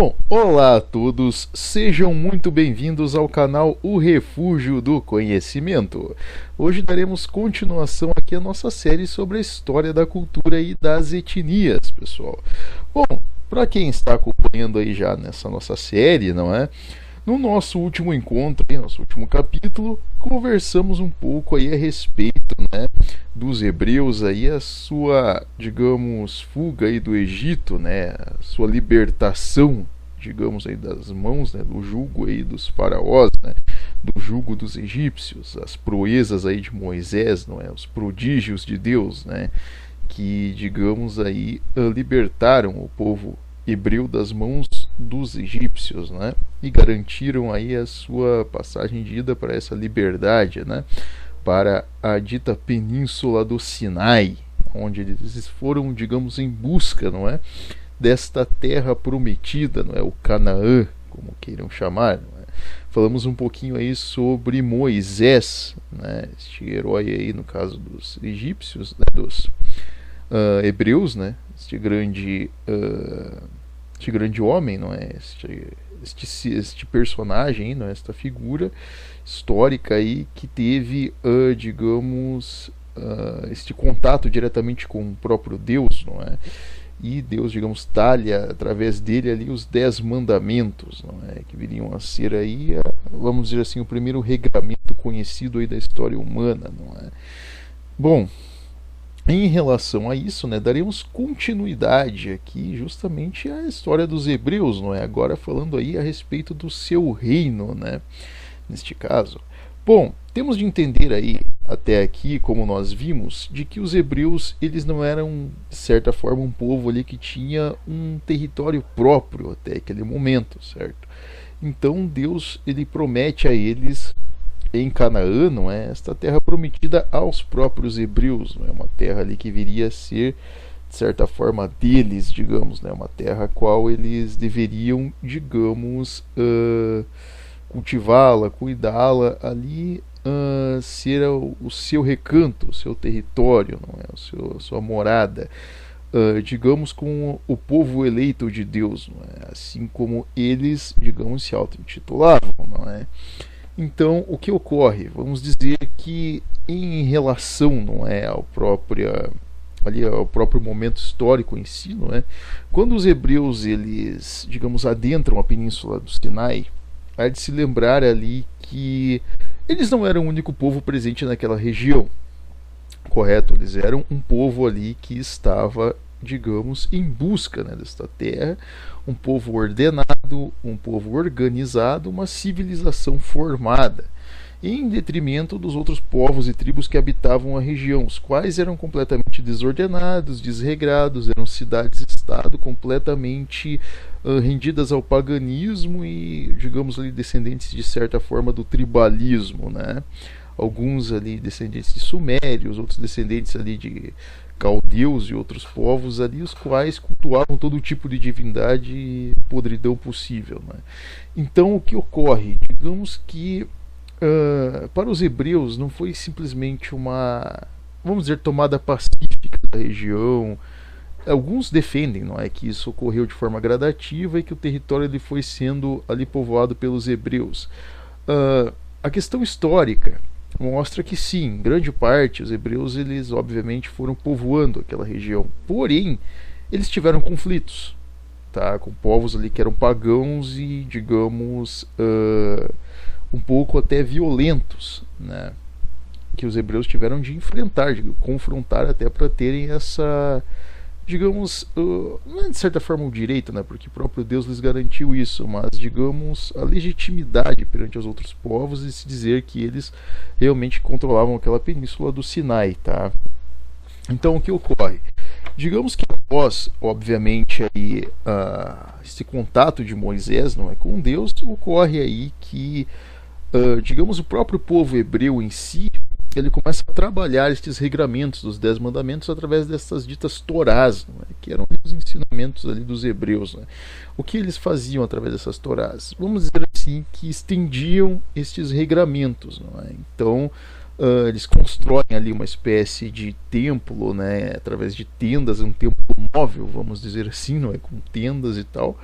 Bom, olá a todos, sejam muito bem-vindos ao canal O Refúgio do Conhecimento. Hoje daremos continuação aqui à nossa série sobre a história da cultura e das etnias, pessoal. Bom, para quem está acompanhando aí já nessa nossa série, não é? No nosso último encontro, nosso último capítulo, conversamos um pouco aí a respeito, né, dos hebreus aí, a sua, digamos, fuga aí do Egito, né, a sua libertação, digamos aí das mãos, né, do jugo aí dos faraós, né, do jugo dos egípcios, as proezas aí de Moisés, não é, os prodígios de Deus, né, que digamos aí libertaram o povo hebreu das mãos dos egípcios, né? E garantiram aí a sua passagem de ida para essa liberdade, né? Para a dita península do Sinai, onde eles foram, digamos, em busca, não é? Desta terra prometida, não é? O Canaã, como queiram chamar, não é? Falamos um pouquinho aí sobre Moisés, né? Este herói aí, no caso dos egípcios, né? Dos hebreus, né? Este grande homem, não é? Este personagem, não é? Esta figura histórica aí que teve, digamos, este contato diretamente com o próprio Deus, não é? E Deus, digamos, talha através dele ali os 10 mandamentos, não é? Que viriam a ser aí, vamos dizer assim, o primeiro regramento conhecido aí da história humana, não é? Bom, em relação a isso, né, daremos continuidade aqui justamente à história dos hebreus, não é? Agora falando aí a respeito do seu reino, né? Neste caso. Bom, temos de entender aí até aqui, como nós vimos, de que os hebreus eles não eram de certa forma um povo ali que tinha um território próprio até aquele momento, certo? Então Deus ele promete a eles em Canaã, não é? Esta terra prometida aos próprios hebreus, não é? Uma terra ali que viria a ser, de certa forma, deles, digamos, né? Uma terra a qual eles deveriam, digamos, cultivá-la, cuidá-la, ali ser o seu recanto, o seu território, não é? A sua morada, digamos, com o povo eleito de Deus, não é? Assim como eles, digamos, se auto-intitulavam, não é? Então, o que ocorre? Vamos dizer que em relação, não é, ao próprio momento histórico em si, não é? Quando os hebreus eles, digamos, adentram a península do Sinai, há de se lembrar ali que eles não eram o único povo presente naquela região, correto? Eles eram um povo ali que estava, digamos, em busca, né, desta terra, um povo ordenado, um povo organizado, uma civilização formada, em detrimento dos outros povos e tribos que habitavam a região, os quais eram completamente desordenados, desregrados, eram cidades-estado completamente rendidas ao paganismo e, digamos ali, descendentes de certa forma do tribalismo, né? Alguns ali descendentes de sumérios, outros descendentes ali de caldeus e outros povos ali, os quais cultuavam todo tipo de divindade e podridão possível, né? Então o que ocorre? Digamos que para os hebreus não foi simplesmente uma, vamos dizer, tomada pacífica da região. Alguns defendem, não é, que isso ocorreu de forma gradativa e que o território ele foi sendo ali povoado pelos hebreus. A questão histórica mostra que sim, em grande parte os hebreus eles obviamente foram povoando aquela região, porém eles tiveram conflitos, tá, com povos ali que eram pagãos e, digamos, um pouco até violentos, né, que os hebreus tiveram de enfrentar, de confrontar até para terem essa, digamos, não é de certa forma o direito, né, porque o próprio Deus lhes garantiu isso, mas, digamos, a legitimidade perante os outros povos e se dizer que eles realmente controlavam aquela península do Sinai, tá? Então, o que ocorre? Digamos que após, obviamente, aí, esse contato de Moisés, não é, com Deus, ocorre aí que, digamos, o próprio povo hebreu em si, ele começa a trabalhar estes regramentos dos 10 mandamentos através dessas ditas torás, não é? Que eram os ensinamentos ali dos hebreus, né? O que eles faziam através dessas torás? Vamos dizer assim, que estendiam estes regramentos, não é? Então, eles constroem ali uma espécie de templo, né, através de tendas, um templo móvel, vamos dizer assim, não é, com tendas e tal,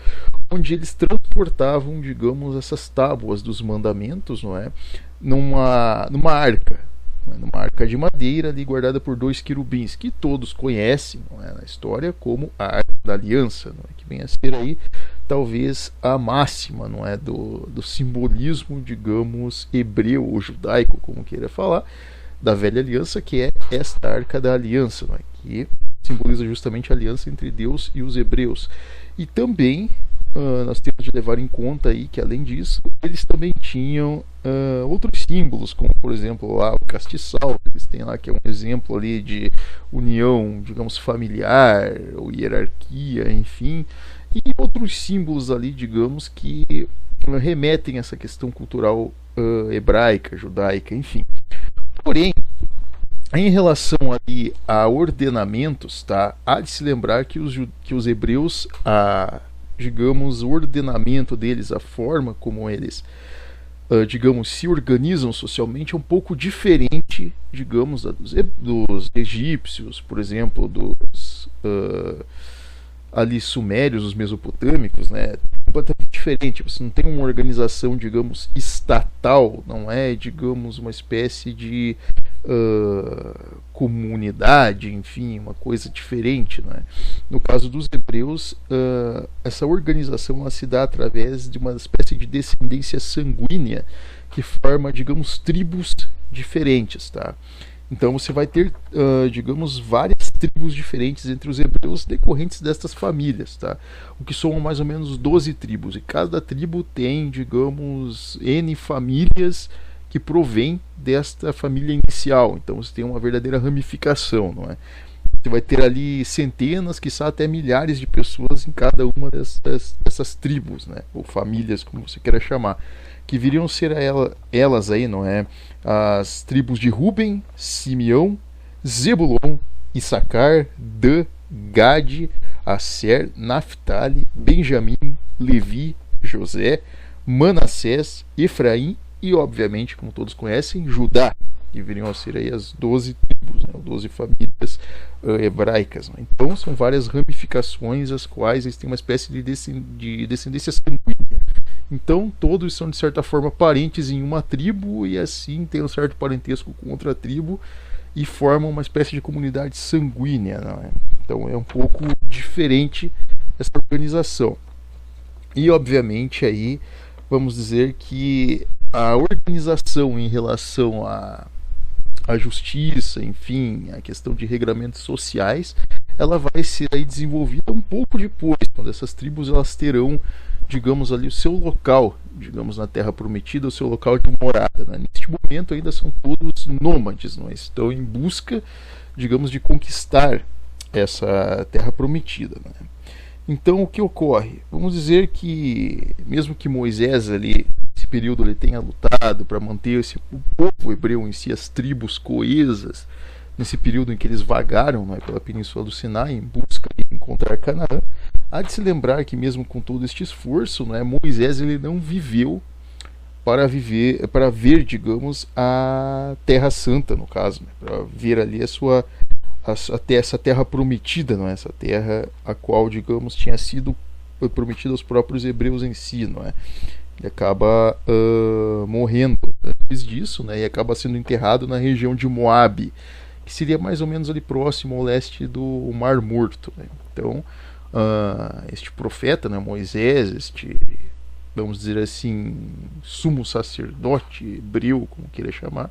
onde eles transportavam, digamos, essas tábuas dos mandamentos, não é, numa arca, não é? Numa arca de madeira ali guardada por dois querubins, que todos conhecem, não é, na história como a Arca da Aliança, não é, que vem a ser aí talvez a máxima, não é, do simbolismo, digamos, hebreu ou judaico, como queira falar, da velha aliança, que é esta Arca da Aliança, não é, que simboliza justamente a aliança entre Deus e os hebreus. E também nós temos de levar em conta aí que, além disso, eles também tinham outros símbolos, como por exemplo lá o castiçal, que eles têm lá, que é um exemplo ali de união, digamos, familiar ou hierarquia, enfim, e outros símbolos ali, digamos, que remetem a essa questão cultural hebraica, judaica, enfim. Porém, em relação ali a ordenamentos, tá? Há de se lembrar que os hebreus, digamos, o ordenamento deles, a forma como eles, digamos, se organizam socialmente é um pouco diferente, digamos, dos egípcios, por exemplo, dos ali sumérios, os mesopotâmicos, né? Completamente diferente. Você não tem uma organização, digamos, estatal, não é, digamos, uma espécie de comunidade, enfim, uma coisa diferente, não é? No caso dos hebreus, essa organização ela se dá através de uma espécie de descendência sanguínea que forma, digamos, tribos diferentes, tá? Então você vai ter, digamos, várias tribos diferentes entre os hebreus decorrentes destas famílias, tá? O que somam mais ou menos 12 tribos. E cada tribo tem, digamos, N famílias que provém desta família inicial. Então você tem uma verdadeira ramificação, não é? Você vai ter ali centenas, quiçá até milhares de pessoas em cada uma dessas tribos, né? Ou famílias, como você queira chamar, que viriam ser elas aí, não é? As tribos de Ruben, Simeão, Zebulon, Issacar, Dan, Gade, Asser, Naphtali, Benjamim, Levi, José, Manassés, Efraim e, obviamente, como todos conhecem, Judá, que viriam a ser aí as 12 tribos, né? 12 famílias hebraicas, né? Então são várias ramificações as quais eles têm uma espécie de descendência sanguínea. Então todos são de certa forma parentes em uma tribo e assim têm um certo parentesco com outra tribo e formam uma espécie de comunidade sanguínea, não é? Então é um pouco diferente essa organização. E obviamente aí vamos dizer que a organização em relação à justiça, enfim, a questão de regramentos sociais, ela vai ser aí desenvolvida um pouco depois, quando essas tribos elas terão, digamos ali, o seu local, digamos, na Terra Prometida, o seu local de morada, né? Neste momento ainda são todos nômades, não é? Estão em busca, digamos, de conquistar essa Terra Prometida, né? Então o que ocorre? Vamos dizer que mesmo que Moisés ali nesse período ele tenha lutado para manter o povo hebreu em si, as tribos coesas, nesse período em que eles vagaram, não é, pela Península do Sinai em busca de encontrar Canaã, há de se lembrar que mesmo com todo este esforço, não é, Moisés ele não viveu para ver, digamos, a Terra Santa, no caso, né, para ver ali até essa terra prometida, não é? Essa terra a qual, digamos, tinha sido prometida aos próprios hebreus em si, não é? Ele acaba morrendo depois disso, né? E acaba sendo enterrado na região de Moabe, que seria mais ou menos ali próximo ao leste do Mar Morto, né? Então, este profeta, né, Moisés, vamos dizer assim, sumo sacerdote hebreu, como queira chamar,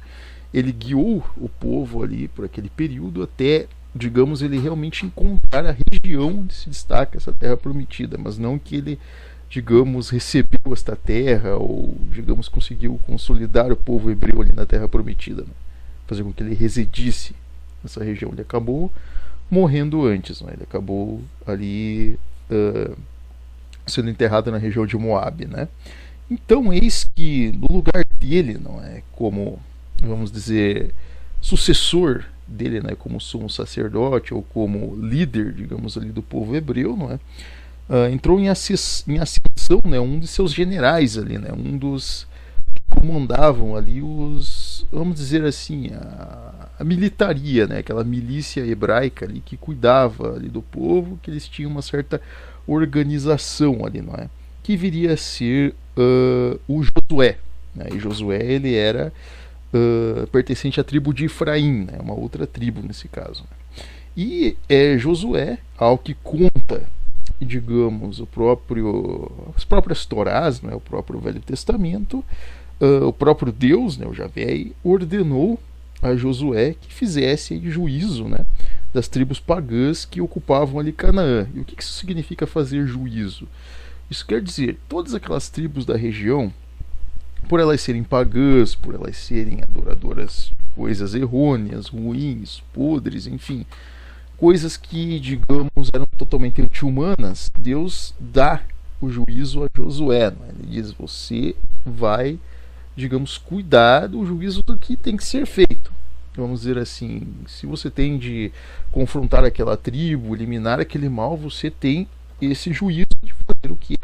ele guiou o povo ali por aquele período até, digamos, ele realmente encontrar a região onde se destaca essa terra prometida, mas não que ele, digamos, recebeu esta terra ou, digamos, conseguiu consolidar o povo hebreu ali na terra prometida, né? Fazer com que ele residisse nessa região. Ele acabou morrendo antes, né? Ele acabou ali sendo enterrado na região de Moabe, né? Então eis que no lugar dele, não é, como, vamos dizer, sucessor dele, né, como sumo sacerdote ou como líder, digamos ali, do povo hebreu, não é? Entrou em ascensão, né, um de seus generais ali, né, um dos que comandavam ali vamos dizer assim, a militaria, né, aquela milícia hebraica ali que cuidava ali do povo, que eles tinham uma certa organização ali, não é? que viria a ser o Josué, né? E Josué ele era pertencente à tribo de Efraim, né? Uma outra tribo nesse caso. E Josué, ao que conta, digamos, as próprias Torás, né? O próprio Velho Testamento, o próprio Deus, né? O Javé, ordenou a Josué que fizesse aí juízo, né? Das tribos pagãs que ocupavam ali Canaã. E o que isso significa fazer juízo? Isso quer dizer, todas aquelas tribos da região, por elas serem pagãs, por elas serem adoradoras de coisas errôneas, ruins, podres, enfim, coisas que, digamos, eram totalmente anti-humanas, Deus dá o juízo a Josué. Né? Ele diz, você vai, digamos, cuidar do juízo do que tem que ser feito. Vamos dizer assim, se você tem de confrontar aquela tribo, eliminar aquele mal, você tem esse juízo de fazer o que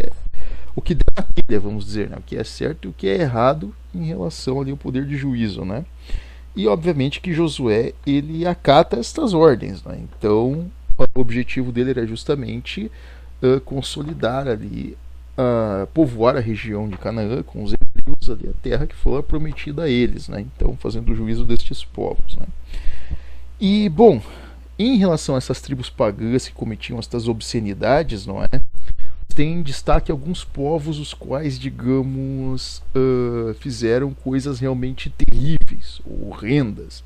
der na telha, vamos dizer, né? O que é certo e o que é errado em relação ali ao poder de juízo, né? E obviamente que Josué ele acata estas ordens, né? Então o objetivo dele era justamente consolidar ali, povoar a região de Canaã com os hebreus ali, a terra que foi prometida a eles, né? Então fazendo o juízo destes povos, né? E bom, em relação a essas tribos pagãs que cometiam estas obscenidades, não é? Tem destaque alguns povos os quais, digamos, fizeram coisas realmente terríveis, horrendas,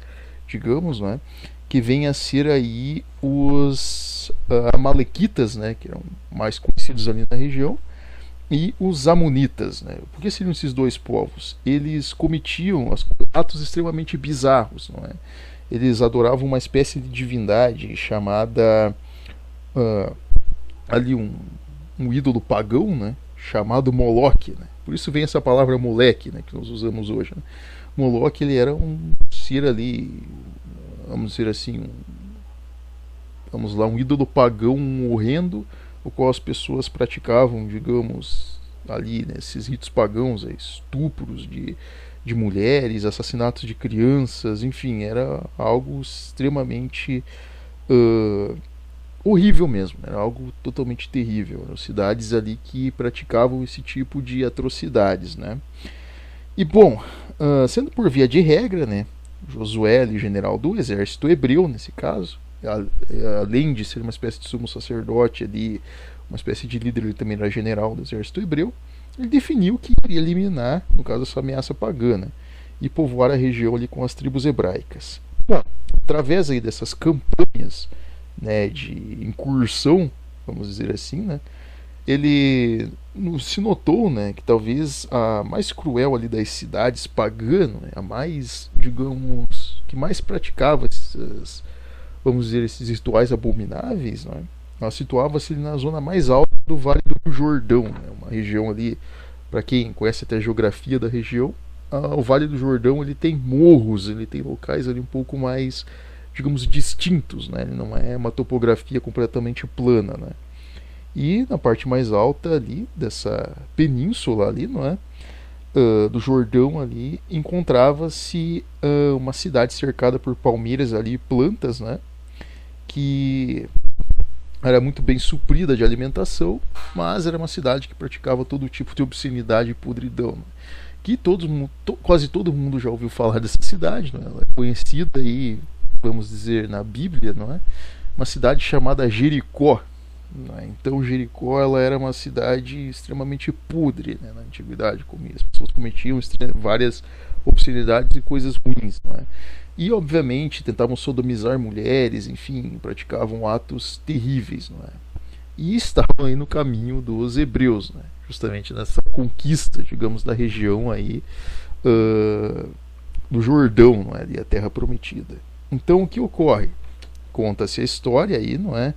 digamos, né? Que vêm a ser aí os amalequitas, né? Que eram mais conhecidos ali na região, e os amonitas, né? Por que seriam esses dois povos? Eles cometiam atos extremamente bizarros, não é? Eles adoravam uma espécie de divindade chamada ali um ídolo pagão, né, chamado Moloque, né? Por isso vem essa palavra moleque, né, que nós usamos hoje, né? Moloque ele era um ser ali, vamos dizer assim, um ídolo pagão horrendo, o qual as pessoas praticavam, digamos, ali nesses ritos pagãos, estupros de mulheres, assassinatos de crianças, enfim, era algo extremamente horrível mesmo, era algo totalmente terrível. Eram cidades ali que praticavam esse tipo de atrocidades, né? E bom, sendo por via de regra, né, Josué, ali, general do exército hebreu nesse caso, além de ser uma espécie de sumo sacerdote ali, uma espécie de líder, ele também era general do exército hebreu, ele definiu que iria eliminar, no caso, essa ameaça pagã, né, e povoar a região ali com as tribos hebraicas. Bom, através aí dessas campanhas, né, de incursão, vamos dizer assim, né, ele se notou, né, que talvez a mais cruel ali das cidades pagãs, né, a mais, digamos, que mais praticava esses, vamos dizer, esses rituais abomináveis, né, ela situava-se na zona mais alta do Vale do Jordão, né, uma região ali, para quem conhece até a geografia da região, o Vale do Jordão ele tem morros, ele tem locais ali um pouco mais, digamos, distintos, né? Ele não é uma topografia completamente plana, né? E na parte mais alta ali dessa península ali, não é? Do Jordão ali encontrava-se uma cidade cercada por palmeiras ali, plantas, né? Que era muito bem suprida de alimentação, mas era uma cidade que praticava todo tipo de obscenidade e podridão, né? Que quase todo mundo já ouviu falar dessa cidade, né? Ela é conhecida aí, vamos dizer, na Bíblia, não é? Uma cidade chamada Jericó, né? Então Jericó ela era uma cidade extremamente podre, né, na antiguidade, as pessoas cometiam várias obscenidades e coisas ruins, não é? E obviamente tentavam sodomizar mulheres, enfim, praticavam atos terríveis, não é? E estavam aí no caminho dos hebreus, né? Justamente nessa conquista, digamos, da região aí do Jordão, não é? Ali a Terra Prometida. Então o que ocorre? Conta-se a história aí, não é?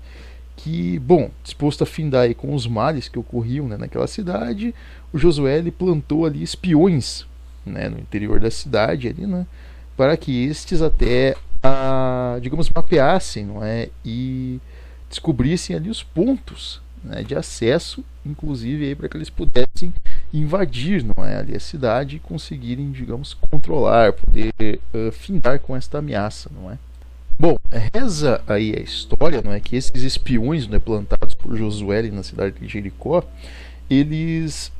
Que, bom, disposto a findar aí com os males que ocorriam, né, naquela cidade, o Josué ele plantou ali espiões, né, no interior da cidade ali, né, para que estes até, digamos, mapeassem, não é, e descobrissem ali os pontos, né, de acesso, inclusive aí para que eles pudessem invadir, não é, ali a cidade e conseguirem, digamos, controlar, poder findar com esta ameaça, não é? Bom, reza aí a história, não é, que esses espiões, né, plantados por Josué na cidade de Jericó, eles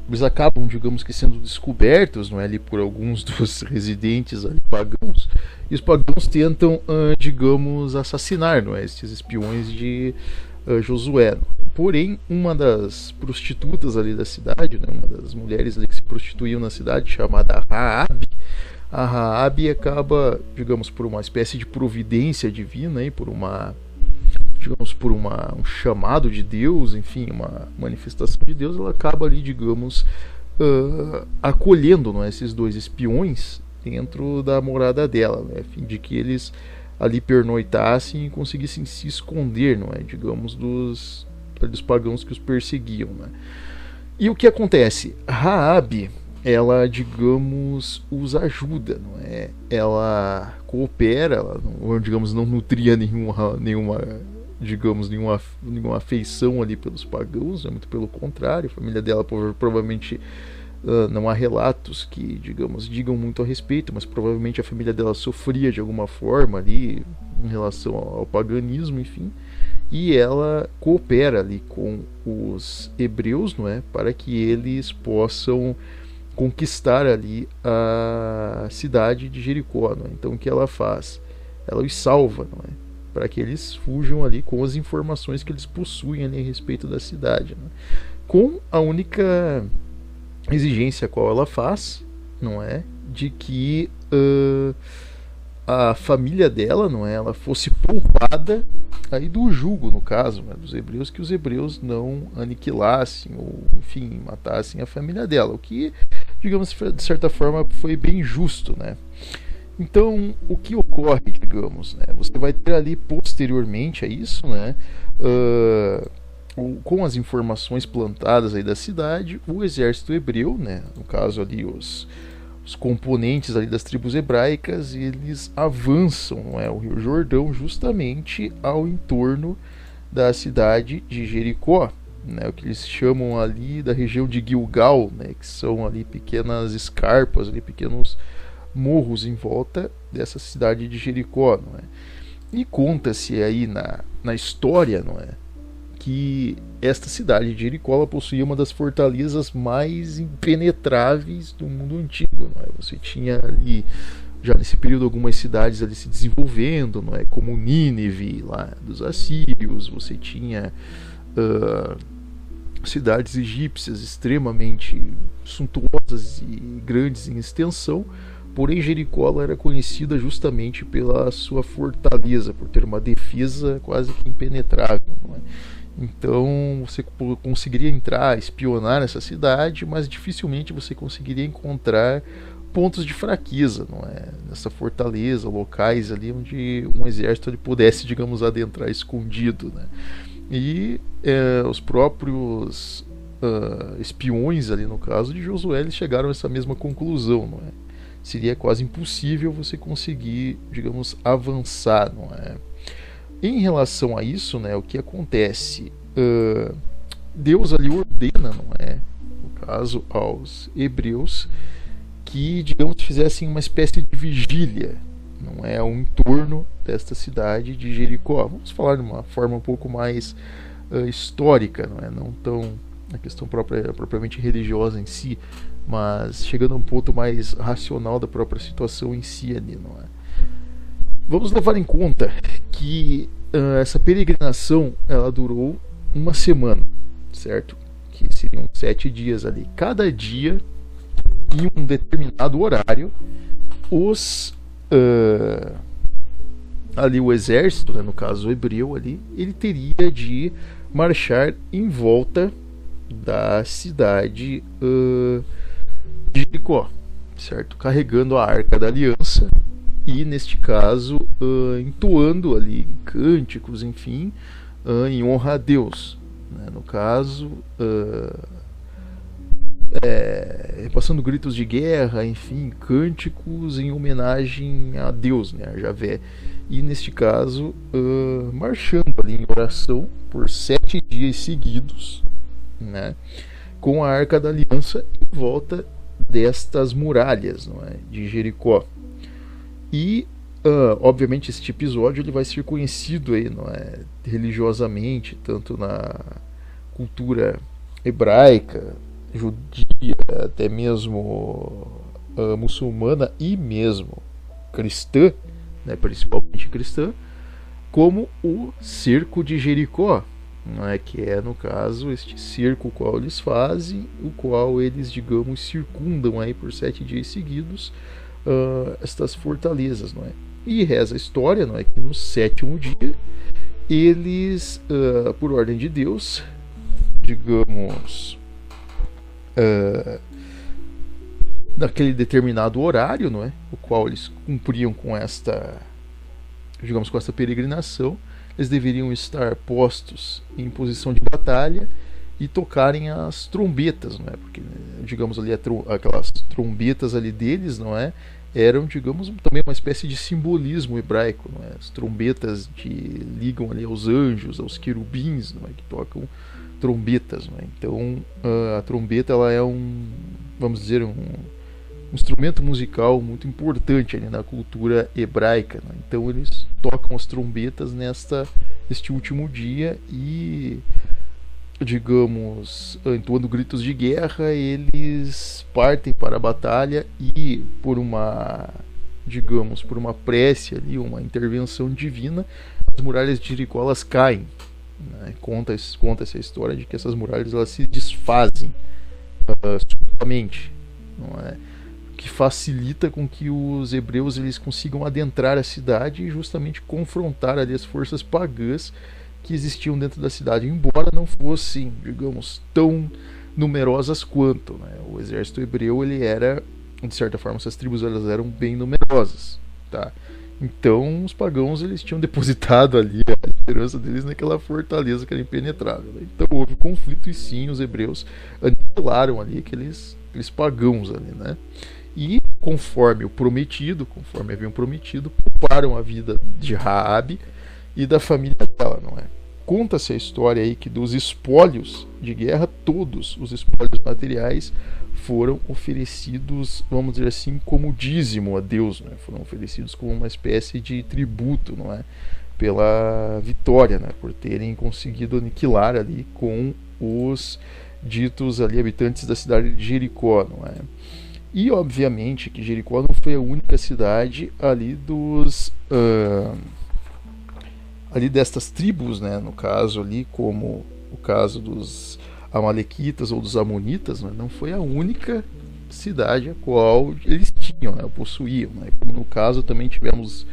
eles acabam, digamos que, sendo descobertos, não é, ali por alguns dos residentes ali, pagãos, e os pagãos tentam, digamos, assassinar, não é, esses espiões de Josué. Porém, uma das prostitutas ali da cidade, né, uma das mulheres ali que se prostituíam na cidade, chamada Raabe, a Raabe acaba, digamos, por uma espécie de providência divina, aí, por uma, digamos, por um chamado de Deus, enfim, uma manifestação de Deus, ela acaba ali, digamos, acolhendo, não é, esses dois espiões dentro da morada dela, né, a fim de que eles ali pernoitassem e conseguissem se esconder, não é, digamos, dos pagãos que os perseguiam, né. E o que acontece? Raabe, ela, digamos, os ajuda, não é? Ela coopera, ela não, digamos, não nutria nenhuma afeição ali pelos pagãos, né? Muito pelo contrário, a família dela provavelmente não há relatos que, digamos, digam muito a respeito, mas provavelmente a família dela sofria de alguma forma ali em relação ao paganismo, enfim, e ela coopera ali com os hebreus, não é, para que eles possam conquistar ali a cidade de Jericó, não é? Então o que ela faz? Ela os salva, não é? Para que eles fujam ali com as informações que eles possuem ali a respeito da cidade, não é? Com a única exigência qual ela faz, não é, de que a família dela, não é, ela fosse poupada aí do jugo, no caso, né, dos hebreus, que os hebreus não aniquilassem ou, enfim, matassem a família dela, o que, digamos, de certa forma foi bem justo, né. Então, o que ocorre, digamos, né, você vai ter ali posteriormente a isso, né, com as informações plantadas aí da cidade, o exército hebreu, né, no caso ali os componentes ali das tribos hebraicas, eles avançam, não é, o Rio Jordão justamente ao entorno da cidade de Jericó, né, o que eles chamam ali da região de Gilgal, né, que são ali pequenas escarpas, ali pequenos morros em volta dessa cidade de Jericó, não é? E conta-se aí na história, não é, que esta cidade de Jericó ela possuía uma das fortalezas mais impenetráveis do mundo antigo, não é? Você tinha ali já nesse período algumas cidades ali se desenvolvendo, não é, como Nínive lá dos assírios, você tinha cidades egípcias extremamente suntuosas e grandes em extensão. Porém, Jericó ela era conhecida justamente pela sua fortaleza, por ter uma defesa quase que impenetrável, não é? Então você conseguiria entrar, espionar nessa cidade, mas dificilmente você conseguiria encontrar pontos de fraqueza, não é? Nessa fortaleza, locais ali onde um exército ele pudesse, digamos, adentrar escondido, né? E os próprios espiões ali no caso de Josué eles chegaram a essa mesma conclusão, não é? Seria quase impossível você conseguir, digamos, avançar, não é? Em relação a isso, né, o que acontece? Deus ali ordena, não é? No caso, aos hebreus, que, digamos, fizessem uma espécie de vigília, não é? Ao entorno desta cidade de Jericó. Vamos falar de uma forma um pouco mais histórica, não é? Não tão a questão propriamente religiosa em si, mas chegando a um ponto mais racional da própria situação em si ali, não é? Vamos levar em conta que essa peregrinação ela durou uma semana, certo? Que seriam 7 dias ali. Cada dia, em um determinado horário, ali o exército, né, no caso o hebreu ali, ele teria de marchar em volta da cidade de Jericó, certo? Carregando a Arca da Aliança e, neste caso, entoando ali cânticos, enfim, em honra a Deus, né? No caso, passando gritos de guerra, enfim, cânticos em homenagem a Deus, né? A Javé. E, neste caso, marchando ali em oração por 7 dias seguidos, né? Com a Arca da Aliança em volta destas muralhas, não é? De Jericó. E obviamente este episódio ele vai ser conhecido aí, não é? Religiosamente, tanto na cultura hebraica, judia, até mesmo muçulmana e mesmo cristã, né, principalmente cristã, como o cerco de Jericó, não é, que é no caso este cerco o qual eles fazem, o qual eles, digamos, circundam aí por 7 dias seguidos estas fortalezas, não é? E reza a história, não é, que no 7º dia eles, por ordem de Deus, digamos, naquele determinado horário, não é, o qual eles cumpriam com esta, digamos, com esta peregrinação, eles deveriam estar postos em posição de batalha e tocarem as trombetas, não é? Porque, digamos, ali aquelas trombetas ali deles, não é? Eram, digamos, também uma espécie de simbolismo hebraico, não é? As trombetas ligam ali aos anjos, aos querubins, não é? Que tocam trombetas, não é? Então, a trombeta, ela é vamos dizer, um instrumento musical muito importante ali na cultura hebraica, né? Então eles tocam as trombetas neste último dia e, digamos, entoando gritos de guerra, eles partem para a batalha e por uma prece ali, uma intervenção divina, as muralhas de Jericó elas caem, né? Conta essa história de que essas muralhas elas se desfazem subitamente, não é? Que facilita com que os hebreus eles consigam adentrar a cidade e justamente confrontar ali as forças pagãs que existiam dentro da cidade, embora não fossem, digamos, tão numerosas quanto, né? O exército hebreu ele era, de certa forma, essas tribos elas eram bem numerosas, tá? Então os pagãos eles tinham depositado ali a esperança deles naquela fortaleza que era impenetrável, né? Então houve conflito e sim os hebreus aniquilaram ali aqueles pagãos ali, né? E conforme haviam prometido, pouparam a vida de Raabe e da família dela, não é? Conta-se a história aí que dos espólios de guerra, todos os espólios materiais foram oferecidos, vamos dizer assim, como dízimo a Deus, né? Foram oferecidos como uma espécie de tributo, não é? Pela vitória, né? Por terem conseguido aniquilar ali com os ditos ali habitantes da cidade de Jericó, não é? E obviamente que Jericó não foi a única cidade ali ali destas tribos, né? No caso ali, como o caso dos amalequitas ou dos amonitas, né? Não foi a única cidade a qual eles tinham, né? Possuíam, né? Como no caso também tivemos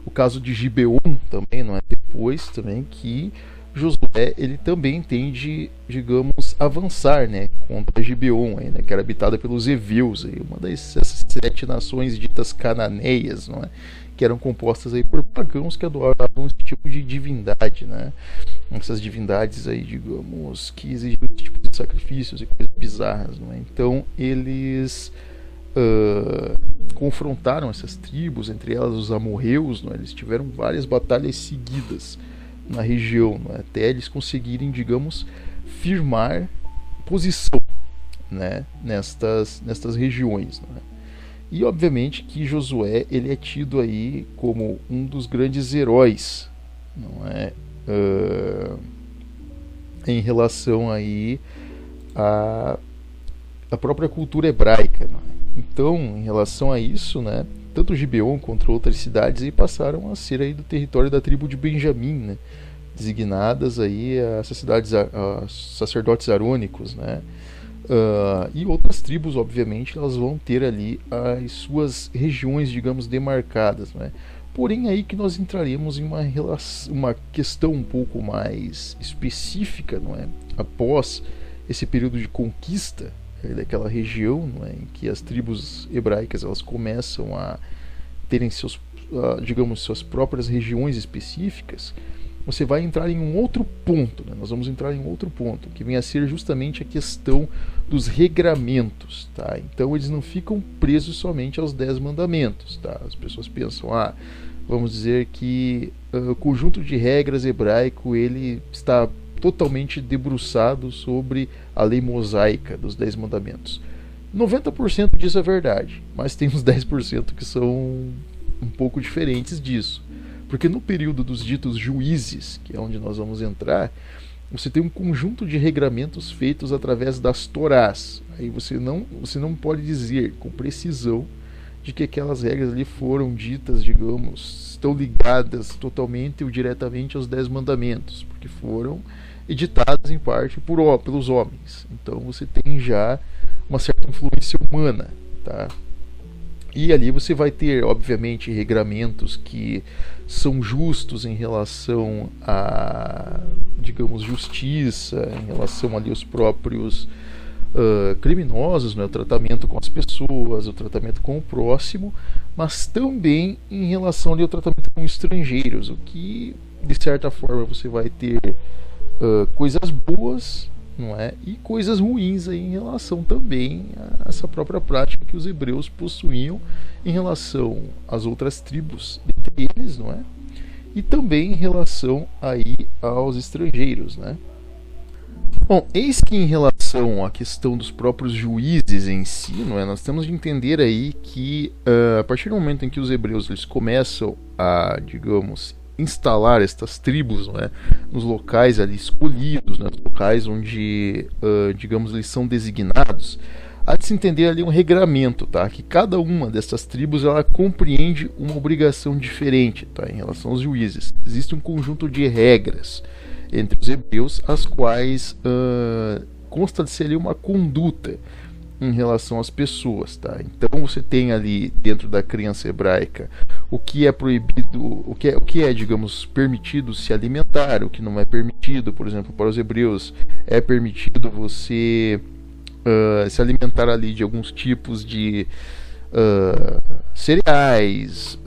o caso de Gibeon também, não é? Depois também que Josué ele também tende, digamos, avançar, né, contra Gibeon, aí, né, que era habitada pelos heveus, aí, uma dessas 7 nações ditas cananeias, não é, que eram compostas aí por pagãos que adoravam esse tipo de divindade, né, essas divindades aí, digamos, que exigiam esse tipo de sacrifícios e coisas bizarras, não é? Então eles confrontaram essas tribos, entre elas os amorreus, não é? Eles tiveram várias batalhas seguidas na região, né, até eles conseguirem, digamos, firmar posição, né, nestas regiões, né? E obviamente que Josué ele é tido aí como um dos grandes heróis, não é, em relação aí à própria cultura hebraica, não é? Então, em relação a isso, né, tanto Gibeon quanto outras cidades aí passaram a ser aí do território da tribo de Benjamim, né, designadas aí a essas cidades a sacerdotes arônicos, né, e outras tribos, obviamente, elas vão ter ali as suas regiões, digamos, demarcadas, né. Porém, aí que nós entraremos em uma questão um pouco mais específica, não é, após esse período de conquista daquela região, não é, em que as tribos hebraicas elas começam a terem digamos, suas próprias regiões específicas. Você vai entrar em um outro ponto, né? Nós vamos entrar em um outro ponto, que vem a ser justamente a questão dos regramentos, tá? Então eles não ficam presos somente aos 10 mandamentos, tá? As pessoas pensam, vamos dizer que o conjunto de regras hebraico ele está totalmente debruçado sobre a lei mosaica dos 10 mandamentos. 90% disso é verdade, mas tem uns 10% que são um pouco diferentes disso. Porque no período dos ditos juízes, que é onde nós vamos entrar, você tem um conjunto de regramentos feitos através das Torás. Aí você não pode dizer com precisão de que aquelas regras ali foram ditas, digamos, estão ligadas totalmente ou diretamente aos 10 mandamentos, porque foram editadas em parte pelos homens. Então você tem já uma certa influência humana, tá? E ali você vai ter, obviamente, regramentos que são justos em relação a, digamos, justiça, em relação ali aos próprios criminosos, né, o tratamento com as pessoas, o tratamento com o próximo, mas também em relação ali ao tratamento com estrangeiros, o que, de certa forma, você vai ter coisas boas, não é? E coisas ruins aí em relação também a essa própria prática que os hebreus possuíam em relação às outras tribos entre eles, não é? E também em relação aí aos estrangeiros, né? Bom, eis que em relação à questão dos próprios juízes em si, não é? Nós temos de entender aí que a partir do momento em que os hebreus eles começam a, digamos, instalar estas tribos, não é? Nos locais ali escolhidos, né? Nos locais onde, digamos, eles são designados, há de se entender ali um regramento, tá? Que cada uma dessas tribos ela compreende uma obrigação diferente, tá? Em relação aos juízes. Existe um conjunto de regras entre os hebreus, as quais consta de ser ali uma conduta em relação às pessoas, tá? Então você tem ali dentro da crença hebraica o que é proibido, o que é, digamos, permitido se alimentar, o que não é permitido. Por exemplo, para os hebreus é permitido você se alimentar ali de alguns tipos de cereais,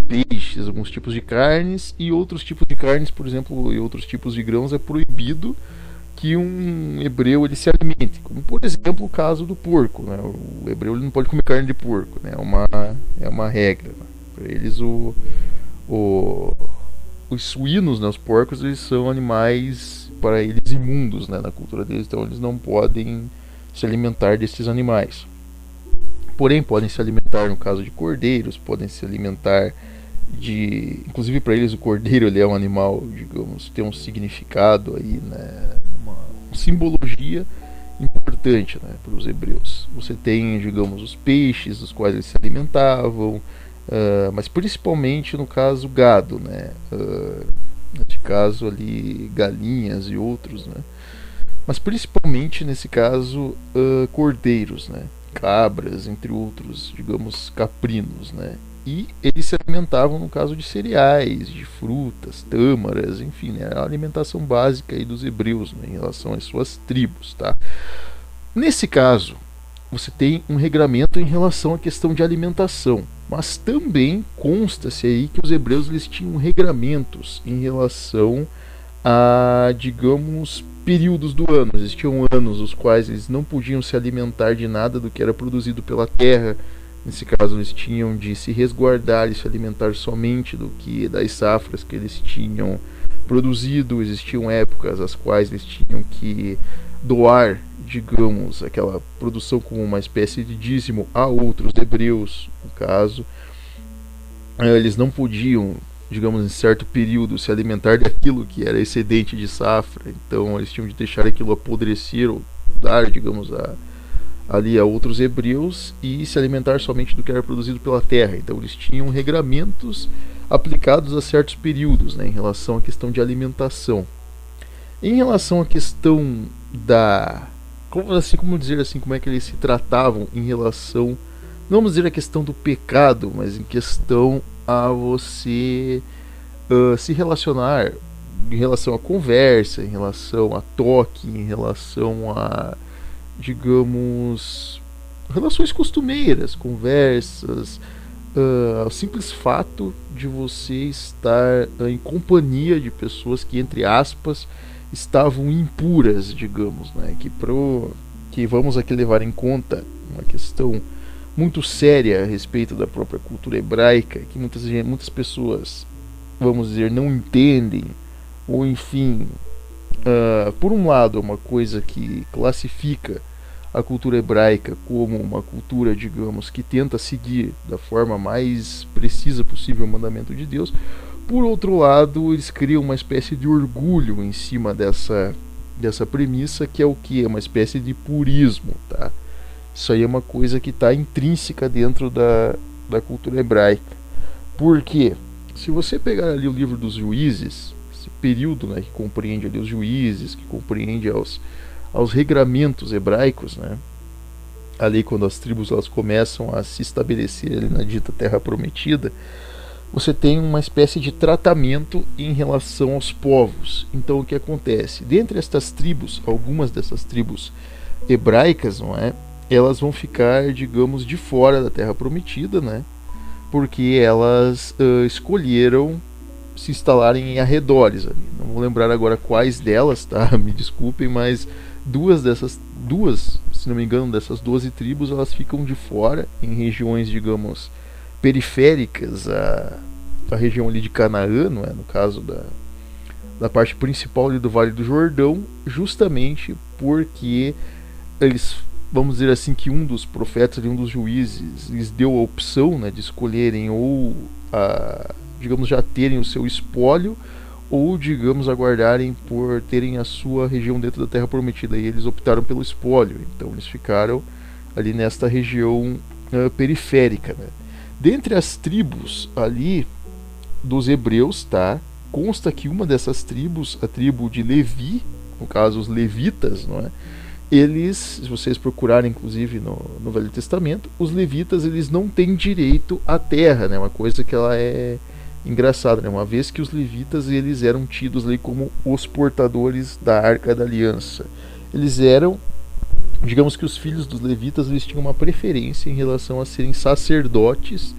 peixes, alguns tipos de carnes, e outros tipos de carnes, por exemplo, e outros tipos de grãos é proibido que um hebreu ele se alimente, como por exemplo o caso do porco, né? O hebreu ele não pode comer carne de porco, né? É uma regra, né? Para eles os suínos, né? Os porcos eles são animais para eles imundos, né? Na cultura deles, então eles não podem se alimentar desses animais. Porém podem se alimentar no caso de cordeiros, podem se alimentar inclusive para eles o cordeiro ele é um animal, digamos, tem um significado aí, né? Uma simbologia importante, né, para os hebreus. Você tem, digamos, os peixes dos quais eles se alimentavam, mas principalmente no caso gado, né? Nesse caso ali galinhas e outros, né? Mas principalmente nesse caso cordeiros, né? Cabras, entre outros, digamos, caprinos, né? E eles se alimentavam no caso de cereais, de frutas, tâmaras, enfim, né? A alimentação básica aí dos hebreus, né? Em relação às suas tribos, tá? Nesse caso, você tem um regramento em relação à questão de alimentação, mas também consta-se aí que os hebreus eles tinham regramentos em relação a, digamos, períodos do ano. Existiam anos os quais eles não podiam se alimentar de nada do que era produzido pela terra. Nesse caso eles tinham de se resguardar e se alimentar somente das safras que eles tinham produzido. Existiam épocas as quais eles tinham que doar, digamos, aquela produção como uma espécie de dízimo a outros hebreus, no caso. Eles não podiam, digamos, em certo período se alimentar daquilo que era excedente de safra, então eles tinham de deixar aquilo apodrecer ou dar, digamos, ali a outros hebreus e se alimentar somente do que era produzido pela terra. Então eles tinham regramentos aplicados a certos períodos, né, em relação à questão de alimentação. Em relação à questão como dizer assim, como é que eles se tratavam em relação, não vamos dizer a questão do pecado, mas em questão a você se relacionar em relação à conversa, em relação a toque, em relação a, digamos, relações costumeiras, conversas, o simples fato de você estar em companhia de pessoas que, entre aspas, estavam impuras, digamos, né? Que vamos aqui levar em conta uma questão muito séria a respeito da própria cultura hebraica, que muitas pessoas, vamos dizer, não entendem, ou enfim, por um lado é uma coisa que classifica a cultura hebraica como uma cultura, digamos, que tenta seguir da forma mais precisa possível o mandamento de Deus. Por outro lado, eles criam uma espécie de orgulho em cima dessa premissa, que é o que? É uma espécie de purismo, tá? Isso aí é uma coisa que está intrínseca dentro da cultura hebraica. Por quê? Se você pegar ali o livro dos juízes, esse período, né, que compreende ali os juízes, que compreende aos regramentos hebraicos, né, ali quando as tribos elas começam a se estabelecer ali na dita Terra Prometida, você tem uma espécie de tratamento em relação aos povos. Então o que acontece? Dentre estas tribos, algumas dessas tribos hebraicas, não é? Elas vão ficar, digamos, de fora da Terra Prometida, né? Porque elas escolheram se instalarem em arredores ali. Não vou lembrar agora quais delas, tá? Me desculpem, mas duas, se não me engano, dessas 12 tribos, elas ficam de fora, em regiões, digamos, periféricas à região ali de Canaã, não é? No caso da parte principal ali do Vale do Jordão, justamente porque eles, vamos dizer assim, que um dos profetas, um dos juízes, lhes deu a opção, né, de escolherem ou, digamos, já terem o seu espólio, ou, digamos, aguardarem por terem a sua região dentro da Terra Prometida. E eles optaram pelo espólio, então eles ficaram ali nesta região periférica, né? Dentre as tribos ali dos hebreus, tá? Consta que uma dessas tribos, a tribo de Levi, no caso os levitas, não é? Eles, se vocês procurarem inclusive no Velho Testamento, os levitas eles não têm direito à terra, né? Uma coisa que ela é engraçada, né? Uma vez que os levitas eles eram tidos ali como os portadores da Arca da Aliança. Eles eram, digamos que os filhos dos levitas eles tinham uma preferência em relação a serem sacerdotes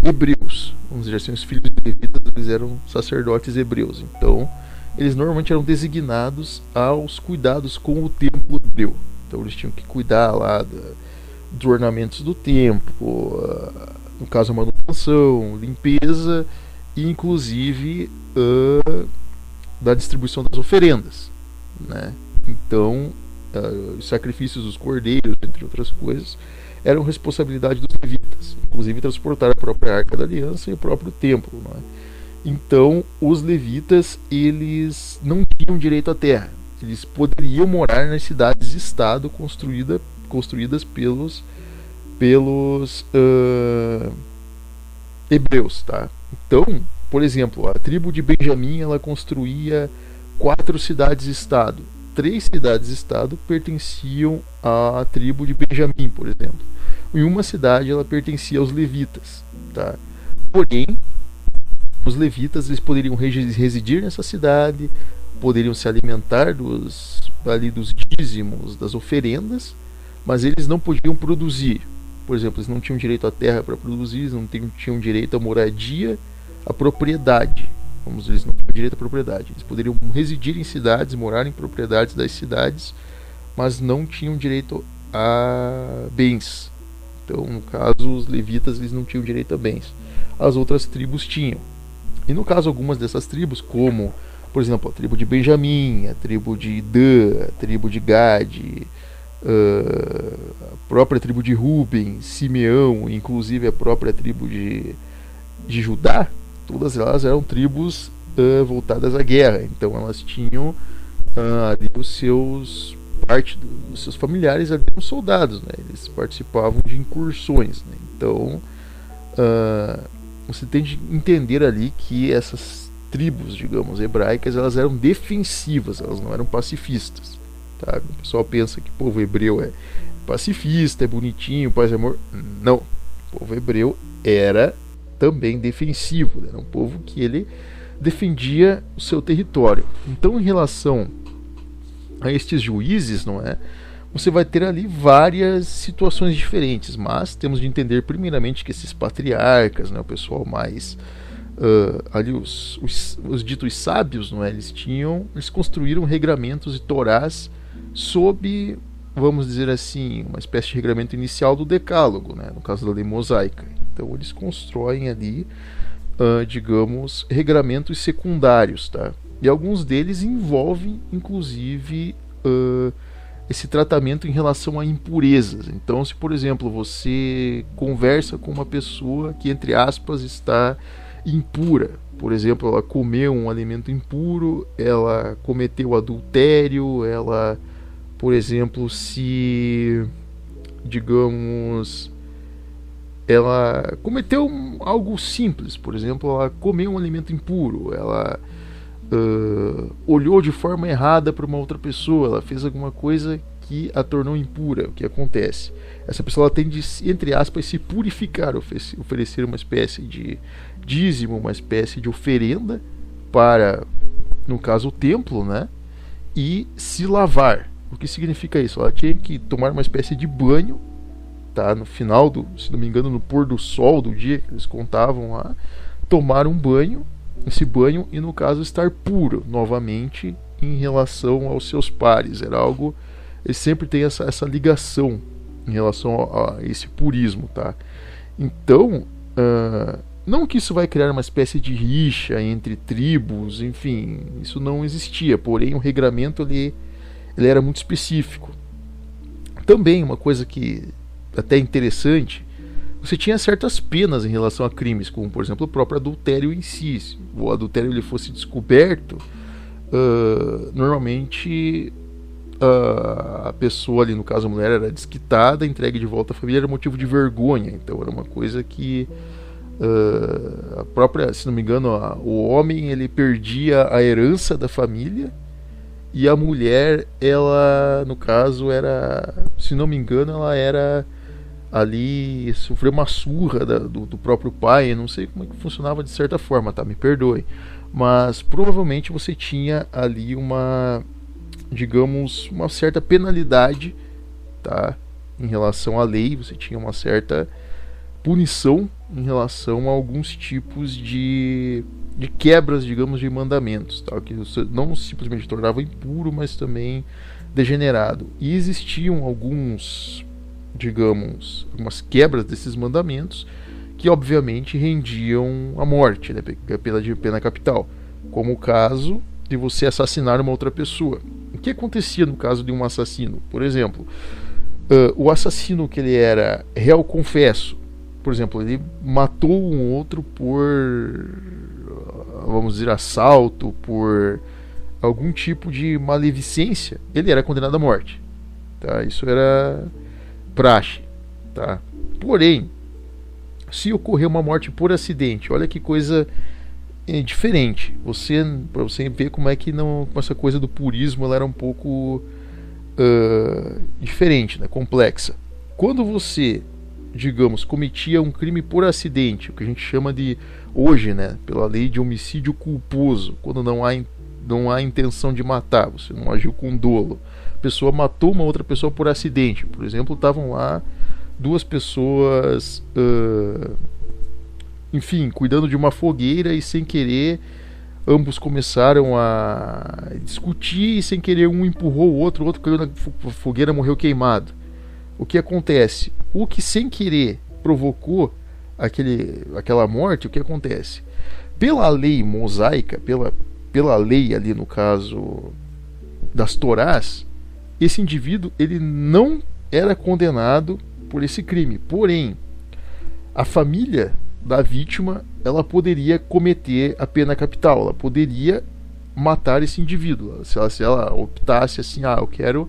hebreus. Vamos dizer assim, os filhos de levitas eles eram sacerdotes hebreus. Então, eles normalmente eram designados aos cuidados com o templo hebreu. Então, eles tinham que cuidar lá dos ornamentos do templo, no caso a manutenção, limpeza e inclusive da distribuição das oferendas, né? Então, os sacrifícios dos cordeiros, entre outras coisas, eram responsabilidade dos levitas, inclusive transportar a própria Arca da Aliança e o próprio templo, não é? Então, os levitas eles não tinham direito à terra. Eles poderiam morar nas cidades-estado construídas pelos hebreus, tá? Então, por exemplo, a tribo de Benjamim ela construía 4 cidades-estado. 3 cidades-estado pertenciam à tribo de Benjamim, por exemplo. Em uma cidade ela pertencia aos levitas, tá? Porém, os levitas eles poderiam residir nessa cidade, poderiam se alimentar dos dízimos, das oferendas, mas eles não podiam produzir. Por exemplo, eles não tinham direito à terra para produzir, eles não tinham direito à moradia, à propriedade. Eles não tinham direito à propriedade. Eles poderiam residir em cidades, morar em propriedades das cidades, mas não tinham direito a bens. Então, no caso, os levitas eles não tinham direito a bens. As outras tribos tinham. E no caso, algumas dessas tribos, como, por exemplo, a tribo de Benjamim, a tribo de Dan, a tribo de Gade, a própria tribo de Ruben, Simeão, inclusive a própria tribo de Judá, todas elas eram tribos voltadas à guerra. Então elas tinham ali parte dos seus familiares ali eram soldados, né? Eles participavam de incursões, né? Então você tem de entender ali que essas tribos, digamos, hebraicas, elas eram defensivas, elas não eram pacifistas, tá? O pessoal pensa que o povo hebreu é pacifista, é bonitinho, paz e amor. Não, o povo hebreu era também defensivo, né? Era um povo que ele defendia o seu território. Então, em relação a estes juízes, não é? Você vai ter ali várias situações diferentes, mas temos de entender primeiramente que esses patriarcas, né, o pessoal mais ali os ditos sábios, não é? Eles construíram regramentos e torás sob, vamos dizer assim, uma espécie de regramento inicial do Decálogo, né, no caso da lei mosaica. Então eles constroem ali, digamos, regramentos secundários, tá? E alguns deles envolvem, inclusive, esse tratamento em relação a impurezas. Então, se por exemplo você conversa com uma pessoa que, entre aspas, está impura. Por exemplo, ela comeu um alimento impuro, ela cometeu adultério, ela, por exemplo, se, digamos, ela cometeu algo simples, por exemplo, ela comeu um alimento impuro, ela olhou de forma errada para uma outra pessoa, ela fez alguma coisa que a tornou impura. O que acontece? Essa pessoa ela tem de, entre aspas, se purificar, oferecer uma espécie de dízimo, uma espécie de oferenda para, no caso, o templo, né? E se lavar. O que significa isso? Ela tinha que tomar uma espécie de banho, tá? No final do, se não me engano, no pôr do sol do dia que eles contavam lá, tomar um banho, esse banho, e no caso estar puro novamente em relação aos seus pares. Era algo, ele sempre tem essa ligação em relação a esse purismo, tá? Então, não que isso vai criar uma espécie de rixa entre tribos, enfim, isso não existia, porém o regramento ele era muito específico. Também uma coisa que até interessante, você tinha certas penas em relação a crimes, como por exemplo o próprio adultério em si. Se o adultério ele fosse descoberto, normalmente a pessoa ali, no caso a mulher, era desquitada, entregue de volta à família, era motivo de vergonha. Então era uma coisa que a própria, se não me engano, o homem ele perdia a herança da família, e a mulher, ela, no caso, era, se não me engano, ela era ali, sofreu uma surra do próprio pai. Eu não sei como é que funcionava de certa forma, tá? Me perdoe. Mas provavelmente você tinha ali uma, digamos, uma certa penalidade, tá? Em relação à lei, você tinha uma certa punição em relação a alguns tipos de quebras, digamos, de mandamentos, tá? Que você não simplesmente tornava impuro, mas também degenerado. E existiam alguns, digamos, algumas quebras desses mandamentos que obviamente rendiam a morte, né? Pena capital, como o caso de você assassinar uma outra pessoa. O que acontecia no caso de um assassino? Por exemplo, o assassino que ele era réu confesso, por exemplo, ele matou um outro por, vamos dizer, assalto, por algum tipo de maledicência, ele era condenado à morte, tá? Isso era praxe, tá? Porém, se ocorrer uma morte por acidente, olha que coisa diferente. Para você ver como é que não, essa coisa do purismo ela era um pouco diferente, né? Complexa. Quando você, digamos, cometia um crime por acidente, o que a gente chama de hoje, né, pela lei de homicídio culposo, quando não há intenção de matar, você não agiu com dolo, a pessoa matou uma outra pessoa por acidente. Por exemplo, estavam lá duas pessoas, enfim, cuidando de uma fogueira, e sem querer ambos começaram a discutir, e sem querer um empurrou o outro caiu na fogueira, morreu queimado. O que acontece? O que sem querer provocou aquela morte, o que acontece? Pela lei mosaica, pela lei ali no caso das Torás, esse indivíduo ele não era condenado por esse crime. Porém, a família da vítima ela poderia cometer a pena capital, ela poderia matar esse indivíduo. Se ela optasse assim, eu quero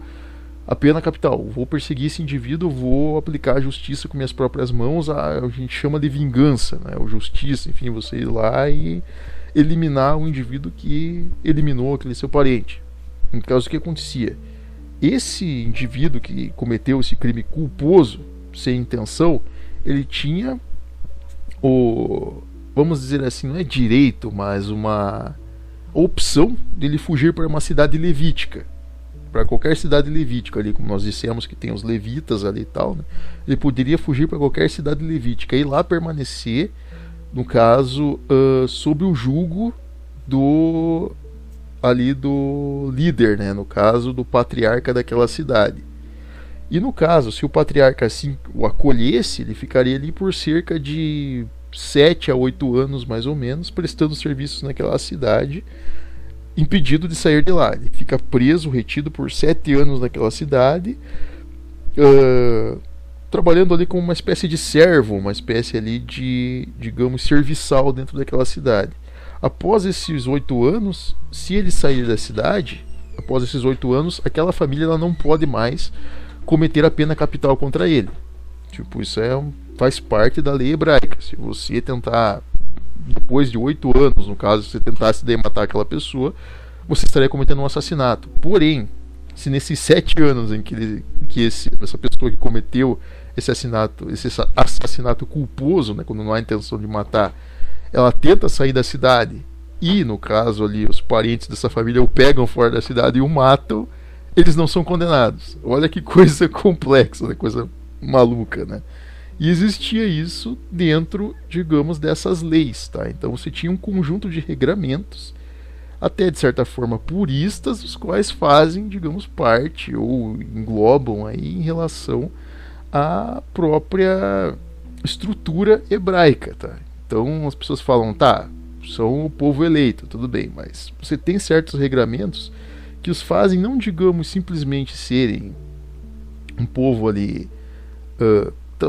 a pena capital, vou perseguir esse indivíduo, vou aplicar a justiça com minhas próprias mãos, a gente chama de vingança, né? Ou justiça, enfim, você ir lá e eliminar o indivíduo que eliminou aquele seu parente. No caso, o que acontecia? Esse indivíduo que cometeu esse crime culposo, sem intenção, ele tinha vamos dizer assim, não é direito, mas uma opção dele fugir para uma cidade levítica, para qualquer cidade levítica ali, como nós dissemos que tem os levitas ali e tal, né? Ele poderia fugir para qualquer cidade levítica e lá permanecer, no caso, sob o jugo do líder, né? No caso do patriarca daquela cidade. E no caso, se o patriarca assim o acolhesse, ele ficaria ali por cerca de 7 a 8 anos mais ou menos, prestando serviços naquela cidade, impedido de sair de lá. Ele fica preso, retido por 7 anos naquela cidade, trabalhando ali como uma espécie de servo, uma espécie ali de, digamos, serviçal dentro daquela cidade. Após esses 8 anos, se ele sair da cidade, após esses 8 anos, aquela família ela não pode mais cometer a pena capital contra ele. Tipo, isso faz parte da lei hebraica. Se você tentar, depois de 8 anos, no caso, se você tentasse daí matar aquela pessoa, você estaria cometendo um assassinato. Porém, se nesses 7 anos em que essa pessoa que cometeu esse assassinato culposo, né, quando não há intenção de matar, ela tenta sair da cidade e, no caso ali, os parentes dessa família o pegam fora da cidade e o matam, eles não são condenados. Olha que coisa complexa, né? Coisa maluca, né? E existia isso dentro, digamos, dessas leis, tá? Então você tinha um conjunto de regramentos, até de certa forma puristas, os quais fazem, digamos, parte ou englobam aí em relação à própria estrutura hebraica, tá? Então as pessoas falam, tá, são o povo eleito, tudo bem, mas você tem certos regramentos que os fazem não, digamos, simplesmente serem um povo ali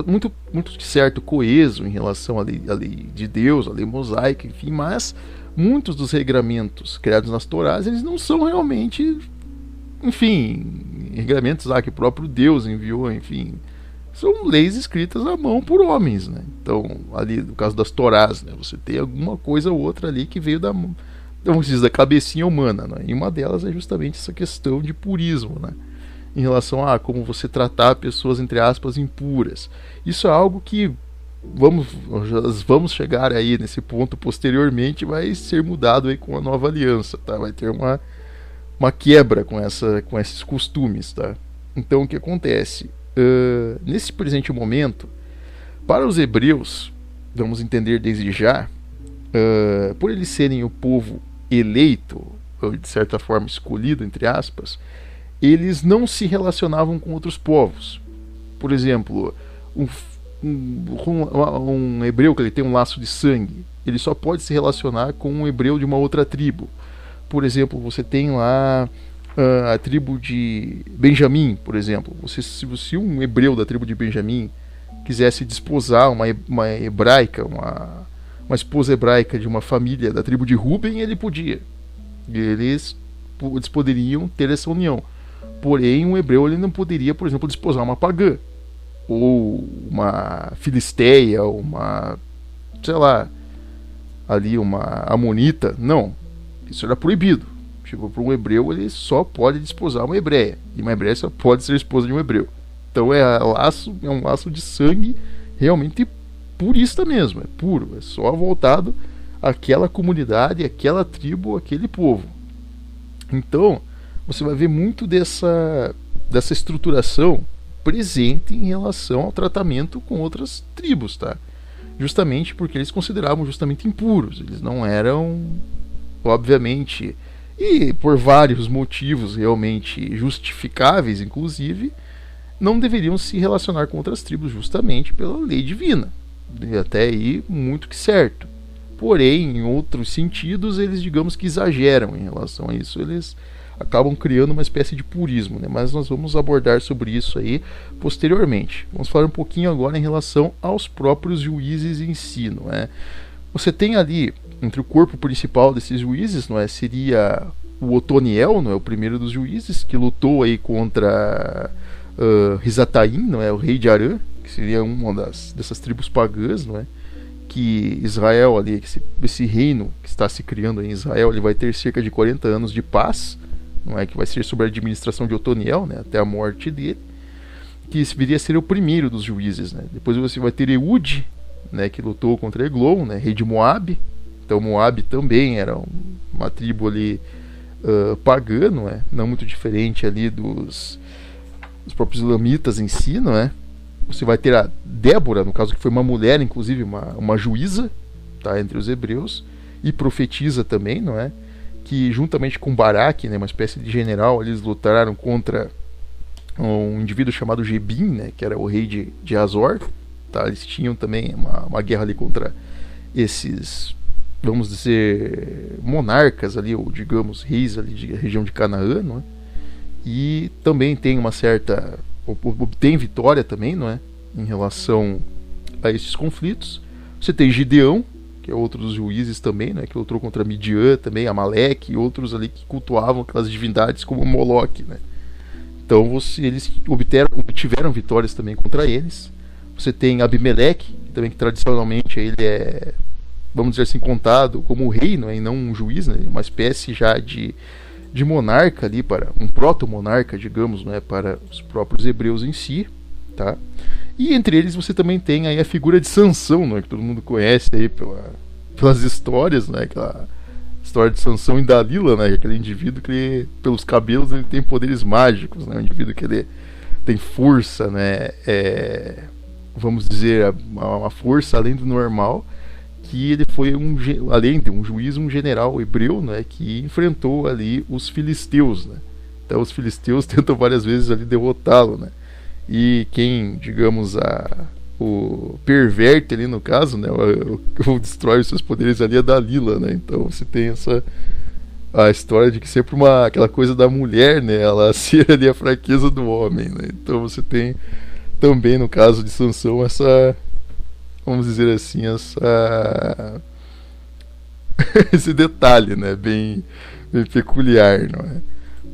muito, muito certo, coeso em relação à lei de Deus, à lei mosaica, enfim, mas muitos dos regramentos criados nas Torás, eles não são realmente, enfim, regramentos que o próprio Deus enviou, enfim, são leis escritas à mão por homens, né? Então, ali no caso das Torás, né, você tem alguma coisa ou outra ali que veio vamos dizer, da cabecinha humana, né? E uma delas é justamente essa questão de purismo, né? Em relação a como você tratar pessoas, entre aspas, impuras. Isso é algo que vamos chegar aí nesse ponto posteriormente, vai ser mudado aí com a nova aliança, tá? Vai ter uma quebra com esses costumes, tá? Então o que acontece? Nesse presente momento, para os hebreus, vamos entender desde já, por eles serem o povo eleito, ou de certa forma escolhido, entre aspas, eles não se relacionavam com outros povos. Por exemplo, um hebreu que ele tem um laço de sangue, ele só pode se relacionar com um hebreu de uma outra tribo. Por exemplo, você tem lá a tribo de Benjamim, por exemplo. Se um hebreu da tribo de Benjamim quisesse desposar uma hebraica, uma esposa hebraica de uma família da tribo de Ruben, ele podia. Eles poderiam ter essa união. Porém, um hebreu ele não poderia, por exemplo, desposar uma pagã, ou uma filisteia, ou uma, sei lá, ali uma amonita. Não, isso era proibido. Tipo, para um hebreu ele só pode desposar uma hebreia, e uma hebreia só pode ser esposa de um hebreu. Então é um laço de sangue realmente purista mesmo, é puro, é só voltado àquela comunidade, àquela tribo, àquele povo. Então você vai ver muito dessa estruturação presente em relação ao tratamento com outras tribos, tá? Justamente porque eles consideravam justamente impuros, eles não eram, obviamente, e por vários motivos realmente justificáveis, inclusive, não deveriam se relacionar com outras tribos justamente pela lei divina. E até aí muito que certo. Porém, em outros sentidos, eles digamos que exageram em relação a isso. Eles acabam criando uma espécie de purismo, né? Mas nós vamos abordar sobre isso aí posteriormente. Vamos falar um pouquinho agora em relação aos próprios juízes em si, não é? Você tem ali, entre o corpo principal desses juízes, não é? Seria o Otoniel, não é? O primeiro dos juízes, que lutou aí contra Risataim, não é? O rei de Arã, que seria uma dessas tribos pagãs, não é? Que Israel ali, esse reino que está se criando em Israel, ele vai ter cerca de 40 anos de paz, não é, que vai ser sob a administração de Otoniel, né, até a morte dele, que viria a ser o primeiro dos juízes, né. Depois você vai ter Eude, né, que lutou contra Eglon, né, rei de Moabe. Então Moabe também era uma tribo ali pagã, não é, não muito diferente ali dos próprios Elamitas em si, não é. Você vai ter a Débora, no caso que foi uma mulher, inclusive uma juíza, tá, entre os hebreus, e profetiza também, não é? Que juntamente com Baraque, né, uma espécie de general, eles lutaram contra um indivíduo chamado Gebim, né, que era o rei de Azor. Tá? Eles tinham também uma guerra ali contra esses, vamos dizer, monarcas ali, ou digamos, reis ali de região de Canaã, não é? E também tem uma certa... obtém vitória também, não é? em relação a esses conflitos. Você tem Gideão, que é outro dos juízes também, né, que lutou contra Midian também, Amaleque e outros ali que cultuavam aquelas divindades como Moloque, né. Então eles obtiveram vitórias também contra eles. Você tem Abimeleque, também que tradicionalmente ele é, vamos dizer assim, contado como rei, não é, e não um juiz, né, uma espécie já de monarca ali, para um proto-monarca, digamos, né, para os próprios hebreus em si, tá? E entre eles você também tem aí a figura de Sansão, né, que todo mundo conhece aí pelas histórias, né, aquela história de Sansão e Dalila, né, aquele indivíduo que pelos cabelos ele tem poderes mágicos, né, um indivíduo que ele tem força, né, vamos dizer, uma força além do normal, que ele foi além de um juiz, um general hebreu, né, que enfrentou ali os filisteus, né. Então os filisteus tentam várias vezes ali derrotá-lo, né. E quem, digamos, o perverte ali no caso, né, o destrói os seus poderes ali é Dalila, né. Então você tem a história de que sempre aquela coisa da mulher, né, ela ser ali a fraqueza do homem, né. Então você tem também no caso de Sansão essa, vamos dizer assim, esse detalhe, né, bem peculiar, não é?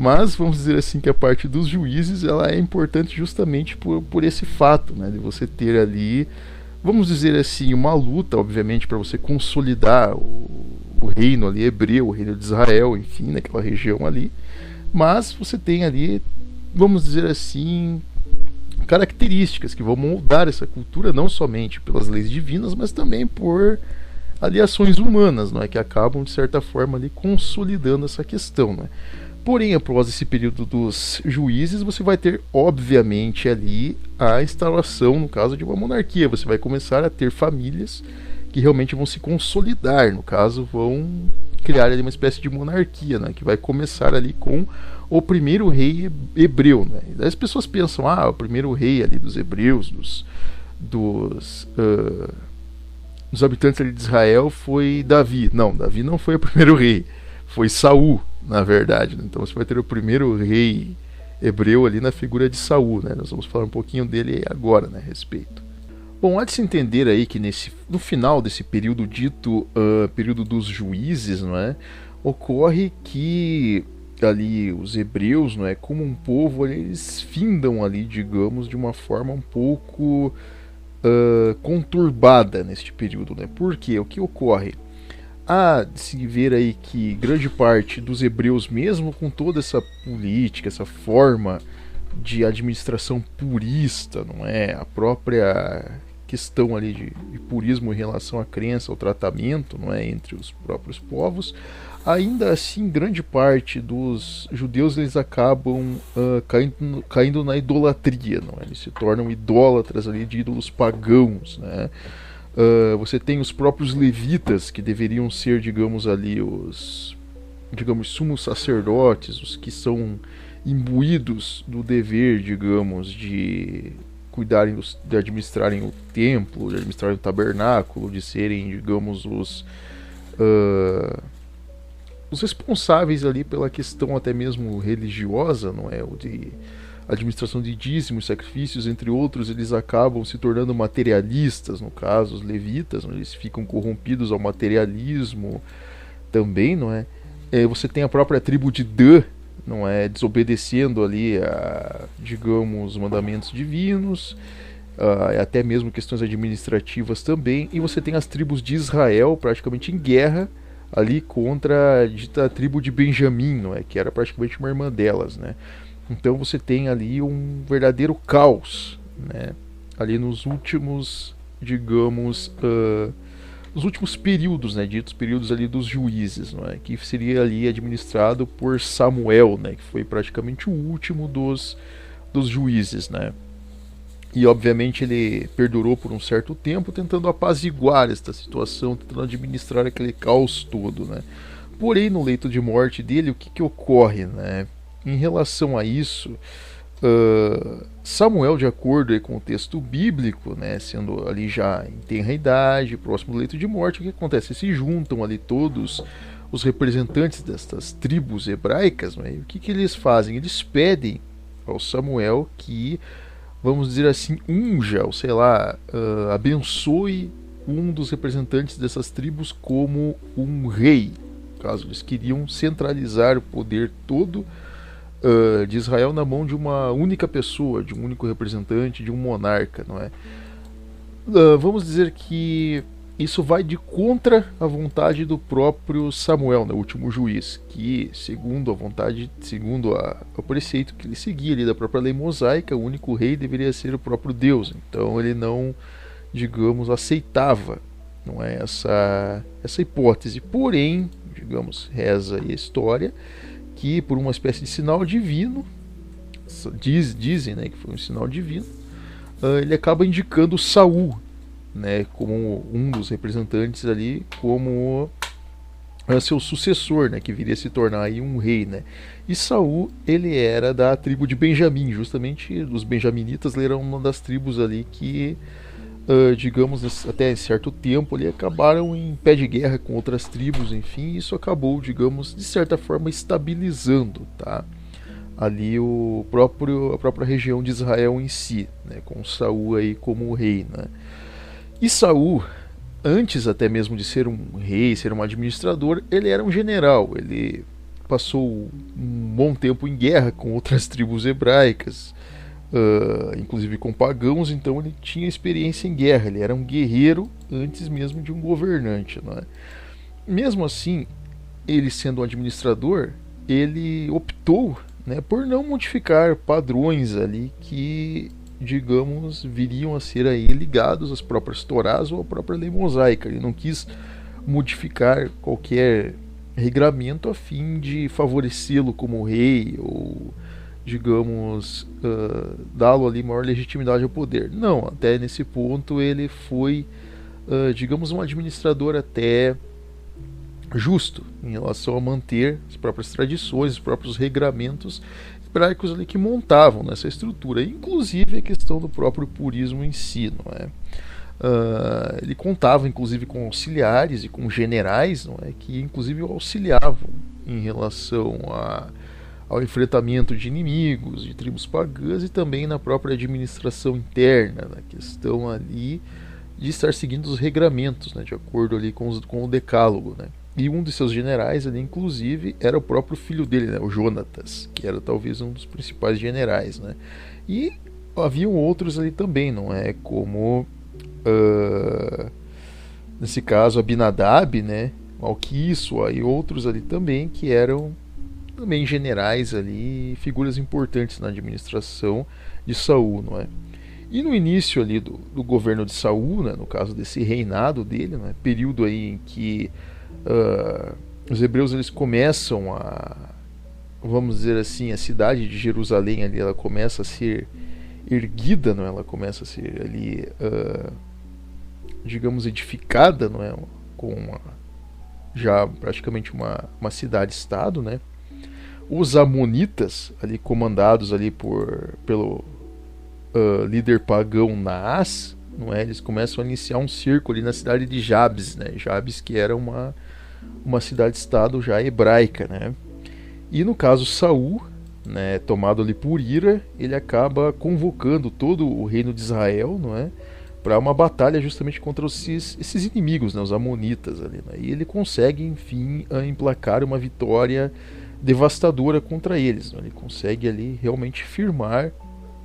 Mas vamos dizer assim que a parte dos juízes ela é importante justamente por esse fato, né, de você ter ali, vamos dizer assim, uma luta, obviamente, para você consolidar o reino ali hebreu, o reino de Israel, enfim, naquela região ali. Mas você tem ali, vamos dizer assim, características que vão moldar essa cultura não somente pelas leis divinas, mas também por aliações humanas, não é, que acabam de certa forma ali consolidando essa questão, não é? Porém, após esse período dos juízes, você vai ter, obviamente, ali a instalação, no caso, de uma monarquia. Você vai começar a ter famílias que realmente vão se consolidar, no caso, vão criar ali uma espécie de monarquia, né, que vai começar ali com o primeiro rei hebreu, né? E daí as pessoas pensam, o primeiro rei ali dos hebreus, dos habitantes ali de Israel foi Davi. Não, Davi não foi o primeiro rei, foi Saul, na verdade, né? Então você vai ter o primeiro rei hebreu ali na figura de Saul, né? Nós vamos falar um pouquinho dele agora, né, a respeito. Bom, há de se entender aí que no final desse período dito período dos juízes, não é, ocorre que ali os hebreus, não é, como um povo, eles findam ali, digamos, de uma forma um pouco conturbada neste período, né? Porque o que ocorre? Há de se ver aí que grande parte dos hebreus, mesmo com toda essa política, essa forma de administração purista, não é, a própria questão ali de purismo em relação à crença, ao tratamento, não é, entre os próprios povos, ainda assim grande parte dos judeus eles acabam caindo na idolatria, não é? Eles se tornam idólatras ali de ídolos pagãos, né? Você tem os próprios levitas que deveriam ser, digamos ali, os, digamos, sumos sacerdotes, os que são imbuídos do dever, digamos, de cuidarem, de administrarem o templo, de administrarem o tabernáculo, de serem, digamos, os responsáveis ali pela questão até mesmo religiosa, não é? O de administração de dízimos, sacrifícios, entre outros, eles acabam se tornando materialistas, no caso, os levitas, eles ficam corrompidos ao materialismo também, não é? Você tem a própria tribo de Dan, não é, desobedecendo ali digamos, mandamentos divinos, até mesmo questões administrativas também, e você tem as tribos de Israel praticamente em guerra ali contra a dita tribo de Benjamim, não é, que era praticamente uma irmã delas, né? Então você tem ali um verdadeiro caos, né, ali nos últimos, digamos, os últimos períodos, né, ditos períodos ali dos juízes, não é, que seria ali administrado por Samuel, né, que foi praticamente o último dos juízes, né. E obviamente ele perdurou por um certo tempo tentando apaziguar esta situação, tentando administrar aquele caos todo, né. Porém, no leito de morte dele, o que ocorre, né? Em relação a isso, Samuel, de acordo com o texto bíblico, né, sendo ali já em tenra idade, próximo do leito de morte, o que acontece? Se juntam ali todos os representantes destas tribos hebraicas, né, e o que eles fazem? Eles pedem ao Samuel que vamos dizer assim, unja, ou sei lá, abençoe um dos representantes dessas tribos como um rei, caso eles queriam centralizar o poder todo de Israel na mão de uma única pessoa, de um único representante, de um monarca, não é? Vamos dizer que isso vai de contra a vontade do próprio Samuel, né, o último juiz, que segundo a vontade, segundo o preceito que ele seguia ali da própria lei mosaica, o único rei deveria ser o próprio Deus. Então ele não, digamos, aceitava, não é, essa hipótese. Porém, digamos, reza aí a história que por uma espécie de sinal divino, dizem, né, que foi um sinal divino, ele acaba indicando Saul, né, como um dos representantes ali, como seu sucessor, né, que viria a se tornar aí um rei, né. E Saul, ele era da tribo de Benjamim, justamente os benjaminitas eram uma das tribos ali que, digamos, até certo tempo ali acabaram em pé de guerra com outras tribos, enfim, isso acabou, digamos, de certa forma estabilizando, tá? Ali a própria região de Israel em si, né, com Saul aí como rei, né? E Saul, antes até mesmo de ser um rei, ser um administrador, ele era um general. Ele passou um bom tempo em guerra com outras tribos hebraicas, inclusive com pagãos, então ele tinha experiência em guerra. Ele era um guerreiro antes mesmo de um governante, não é? Mesmo assim, ele sendo um administrador, ele optou, né, por não modificar padrões ali que, digamos, viriam a ser aí ligados às próprias Torás ou à própria lei mosaica. Ele não quis modificar qualquer regramento a fim de favorecê-lo como rei ou, digamos, dá-lo ali maior legitimidade ao poder. Não, até nesse ponto ele foi, digamos, um administrador até justo em relação a manter as próprias tradições, os próprios regramentos hebraicos ali que montavam nessa estrutura, inclusive a questão do próprio purismo em si, não é? Ele contava inclusive com auxiliares e com generais, não é, que inclusive o auxiliavam em relação ao enfrentamento de inimigos, de tribos pagãs e também na própria administração interna, na questão ali de estar seguindo os regramentos, né, de acordo ali com o decálogo, né? E um de seus generais ali, inclusive, era o próprio filho dele, né, o Jonatas, que era talvez um dos principais generais, né? E haviam outros ali também, não é? Como, nesse caso, Abinadab, né? Malquísua e outros ali também, que eram também generais ali, figuras importantes na administração de Saul, não é? E no início ali do governo de Saul, né, no caso desse reinado dele, né, período aí em que os hebreus eles começam vamos dizer assim, a cidade de Jerusalém ali, ela começa a ser erguida, não é? Ela começa a ser ali, digamos, edificada, não é? Com já praticamente uma cidade-estado, né? Os amonitas ali comandados ali pelo líder pagão Naás, não é? Eles começam a iniciar um cerco ali na cidade de Jabes, né? Jabes, que era uma cidade-estado já hebraica, né? E no caso Saul, né, tomado ali por ira, ele acaba convocando todo o reino de Israel, não é, para uma batalha justamente contra esses inimigos, né, os amonitas ali, né? E ele consegue, enfim, emplacar uma vitória devastadora contra eles, né? Ele consegue ali realmente firmar,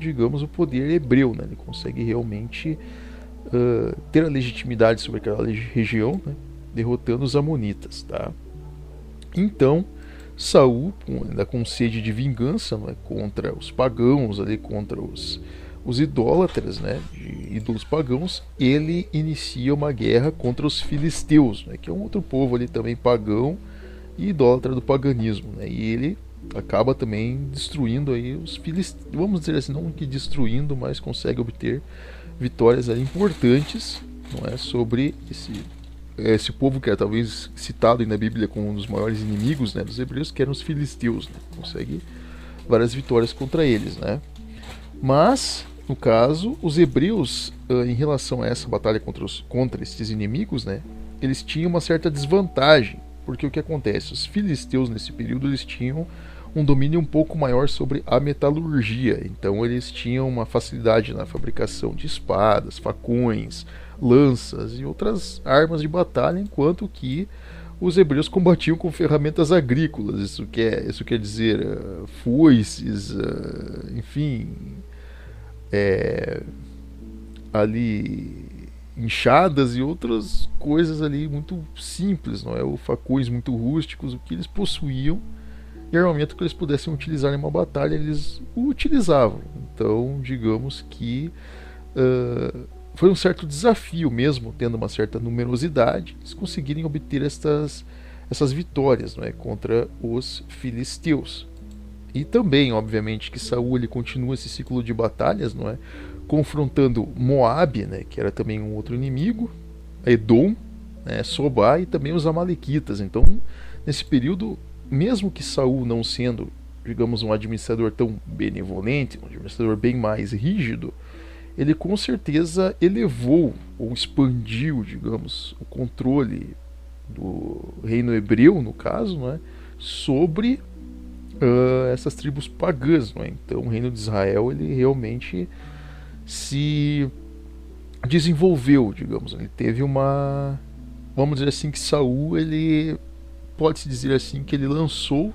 digamos, o poder hebreu, né? Ele consegue realmente ter a legitimidade sobre aquela região, né? Derrotando os amonitas, tá? Então Saul, ainda com sede de vingança, não é, contra os pagãos, ali, contra os idólatras, né, de ídolos pagãos, ele inicia uma guerra contra os filisteus, né, que é um outro povo ali também pagão e idólatra do paganismo, né, e ele acaba também destruindo aí os filisteus, vamos dizer assim, não que destruindo, mas consegue obter vitórias ali importantes, não é, sobre esse povo que é talvez citado na Bíblia como um dos maiores inimigos, né, dos hebreus, que eram os filisteus, né? Consegue várias vitórias contra eles, né? Mas, no caso, os hebreus, em relação a essa batalha contra esses inimigos, né, eles tinham uma certa desvantagem, porque o que acontece? Os filisteus nesse período eles tinham um domínio um pouco maior sobre a metalurgia. Então eles tinham uma facilidade na fabricação de espadas, facões, lanças e outras armas de batalha, enquanto que os hebreus combatiam com ferramentas agrícolas. Isso quer dizer foices, enfim, ali enxadas e outras coisas ali muito simples, não é? Ou facões muito rústicos, o que eles possuíam e armamento que eles pudessem utilizar em uma batalha, eles o utilizavam. Então, digamos que foi um certo desafio mesmo, tendo uma certa numerosidade, eles conseguirem obter essas vitórias, não é, contra os filisteus. E também, obviamente, que Saul ele continua esse ciclo de batalhas, não é, confrontando Moabe, né, que era também um outro inimigo, Edom, né, Sobá e também os amalequitas. Então, nesse período, mesmo que Saul não sendo, digamos, um administrador tão benevolente, um administrador bem mais rígido, ele com certeza elevou ou expandiu, digamos, o controle do reino hebreu, no caso, não é, sobre essas tribos pagãs, não é? Então o reino de Israel ele realmente se desenvolveu, digamos, ele teve uma, vamos dizer assim, que Saul ele pode-se dizer assim que ele lançou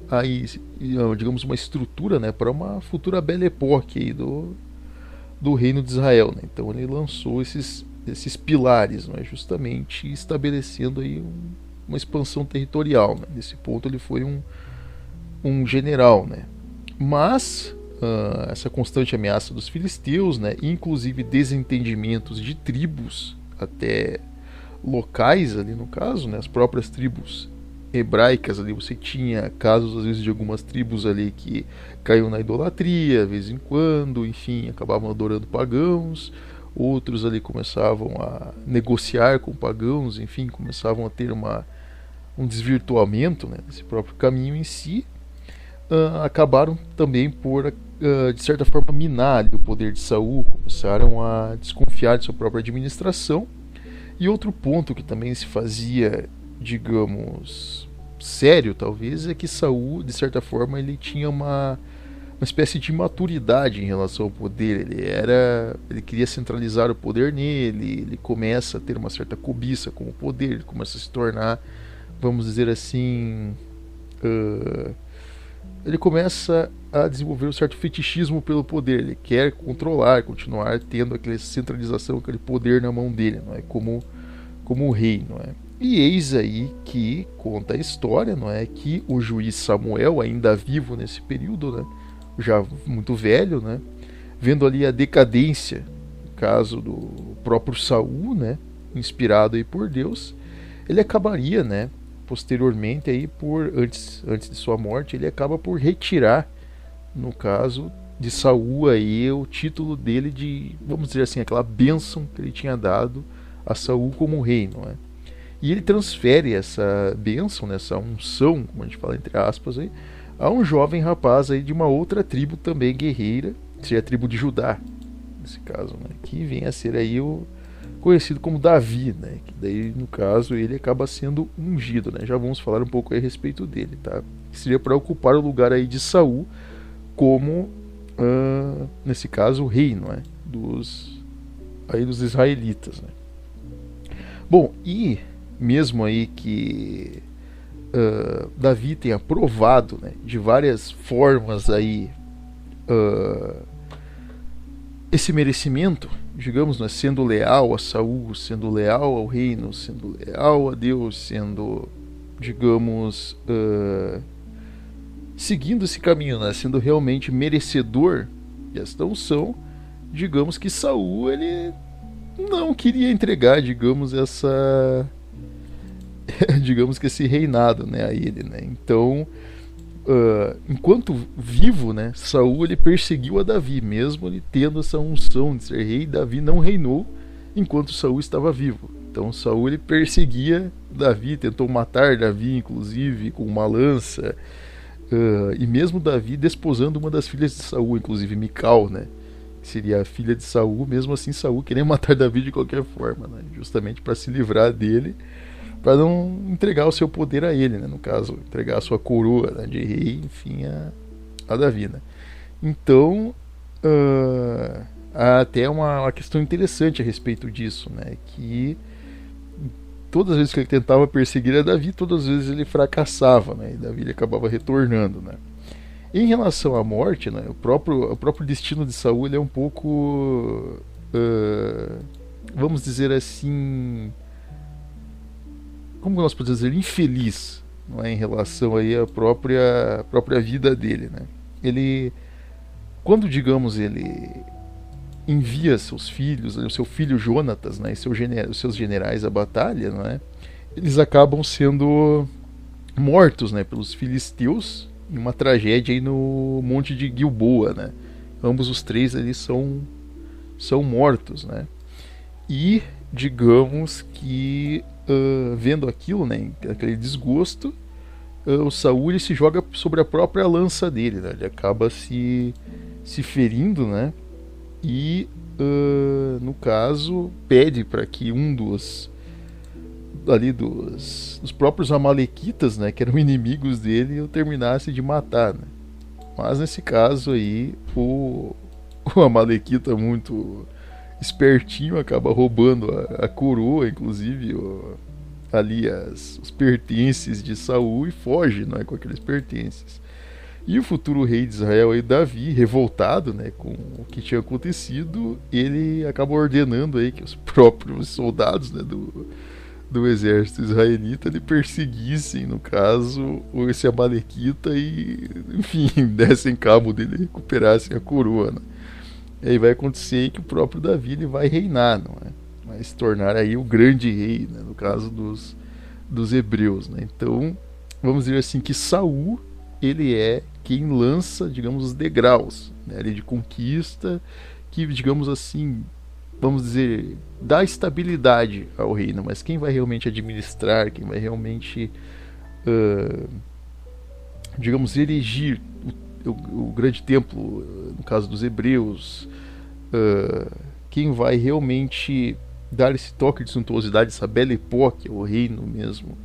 aí, digamos, uma estrutura, né, para uma futura Belle Époque aí do reino de Israel, né? Então ele lançou esses pilares, não é, justamente estabelecendo aí uma expansão territorial, né? Nesse ponto ele foi um general, né? Mas essa constante ameaça dos filisteus, né, inclusive desentendimentos de tribos até locais ali no caso, né, as próprias tribos hebraicas ali, você tinha casos às vezes de algumas tribos ali que caíam na idolatria, de vez em quando, enfim, acabavam adorando pagãos, outros ali começavam a negociar com pagãos, enfim, começavam a ter um desvirtuamento, né, desse próprio caminho em si. Acabaram também por, de certa forma, minar ali o poder de Saul, começaram a desconfiar de sua própria administração. E outro ponto que também se fazia, digamos, sério talvez, é que Saul, de certa forma, ele tinha uma espécie de imaturidade em relação ao poder. Ele queria centralizar o poder nele, ele começa a ter uma certa cobiça com o poder, ele começa a se tornar, vamos dizer assim, ele começa a desenvolver um certo fetichismo pelo poder. Ele quer controlar, continuar tendo aquela centralização, aquele poder na mão dele, não é, como o rei, não é? E eis aí que conta a história, não é, que o juiz Samuel, ainda vivo nesse período, né, já muito velho, né, vendo ali a decadência, no caso do próprio Saul, né, inspirado aí por Deus, ele acabaria, né, posteriormente aí antes de sua morte, ele acaba por retirar, no caso de Saul aí, o título dele de, vamos dizer assim, aquela bênção que ele tinha dado a Saul como rei, não é? E ele transfere essa bênção, essa unção, como a gente fala entre aspas aí, a um jovem rapaz aí de uma outra tribo também guerreira, que seria a tribo de Judá, nesse caso, né, que vem a ser aí o conhecido como Davi, né, que daí no caso ele acaba sendo ungido, né? Já vamos falar um pouco aí a respeito dele, tá? Que seria para ocupar o lugar aí de Saul como nesse caso o rei, não é, dos israelitas, né? Bom, e mesmo aí que Davi tenha provado, né, de várias formas aí esse merecimento, digamos, né, sendo leal a Saul, sendo leal ao reino, sendo leal a Deus, sendo, digamos, seguindo esse caminho, né, sendo realmente merecedor desta unção, digamos que Saul ele não queria entregar, digamos, digamos que esse reinado, né, a ele, né? Então, enquanto vivo, né, Saul ele perseguiu a Davi, mesmo ele tendo essa unção de ser rei. Davi não reinou enquanto Saul estava vivo. Então Saul ele perseguia Davi, tentou matar Davi, inclusive com uma lança, e mesmo Davi desposando uma das filhas de Saul, inclusive Mical, né, que seria a filha de Saul. Mesmo assim Saul queria matar Davi de qualquer forma, né, justamente para se livrar dele. para não entregar o seu poder a ele, né? No caso, entregar a sua coroa, né, de rei, enfim, a Davi, né? Então, há até uma questão interessante a respeito disso, né? Que todas as vezes que ele tentava perseguir a Davi, todas as vezes ele fracassava, né? E Davi ele acabava retornando, né? Em relação à morte, né? O próprio destino de Saul ele é um pouco, vamos dizer assim, como nós podemos dizer, infeliz, não é, em relação aí à própria vida dele, né? Ele, quando digamos ele envia seus filhos, o seu filho Jonatas, né, e os seus generais à batalha, né, eles acabam sendo mortos, né, pelos filisteus em uma tragédia aí no Monte de Gilboa, né? Ambos os três ali são mortos, né? E digamos que vendo aquilo, né, aquele desgosto, o Saul ele se joga sobre a própria lança dele, né? Ele acaba se ferindo, né? E no caso pede para que um dos próprios amalequitas, né, que eram inimigos dele, o terminasse de matar, né? Mas nesse caso aí o amalequita muito espertinho acaba roubando a coroa, inclusive ali os pertences de Saul, e foge, não é, com aqueles pertences. E o futuro rei de Israel, aí, Davi, revoltado, né, com o que tinha acontecido, ele acaba ordenando aí que os próprios soldados, né, do exército israelita ele perseguissem, no caso, esse amalequita e, enfim, dessem cabo dele, recuperassem a coroa, né? E aí vai acontecer que o próprio Davi ele vai reinar, não é? Vai se tornar aí o grande rei, né, no caso dos hebreus, né? Então, vamos dizer assim que Saul ele é quem lança, digamos, os degraus, né, de conquista, que, digamos assim, vamos dizer, dá estabilidade ao reino, mas quem vai realmente administrar, quem vai realmente, digamos, erigir o grande templo, no caso dos hebreus, quem vai realmente dar esse toque de suntuosidade, essa belle époque, o reino mesmo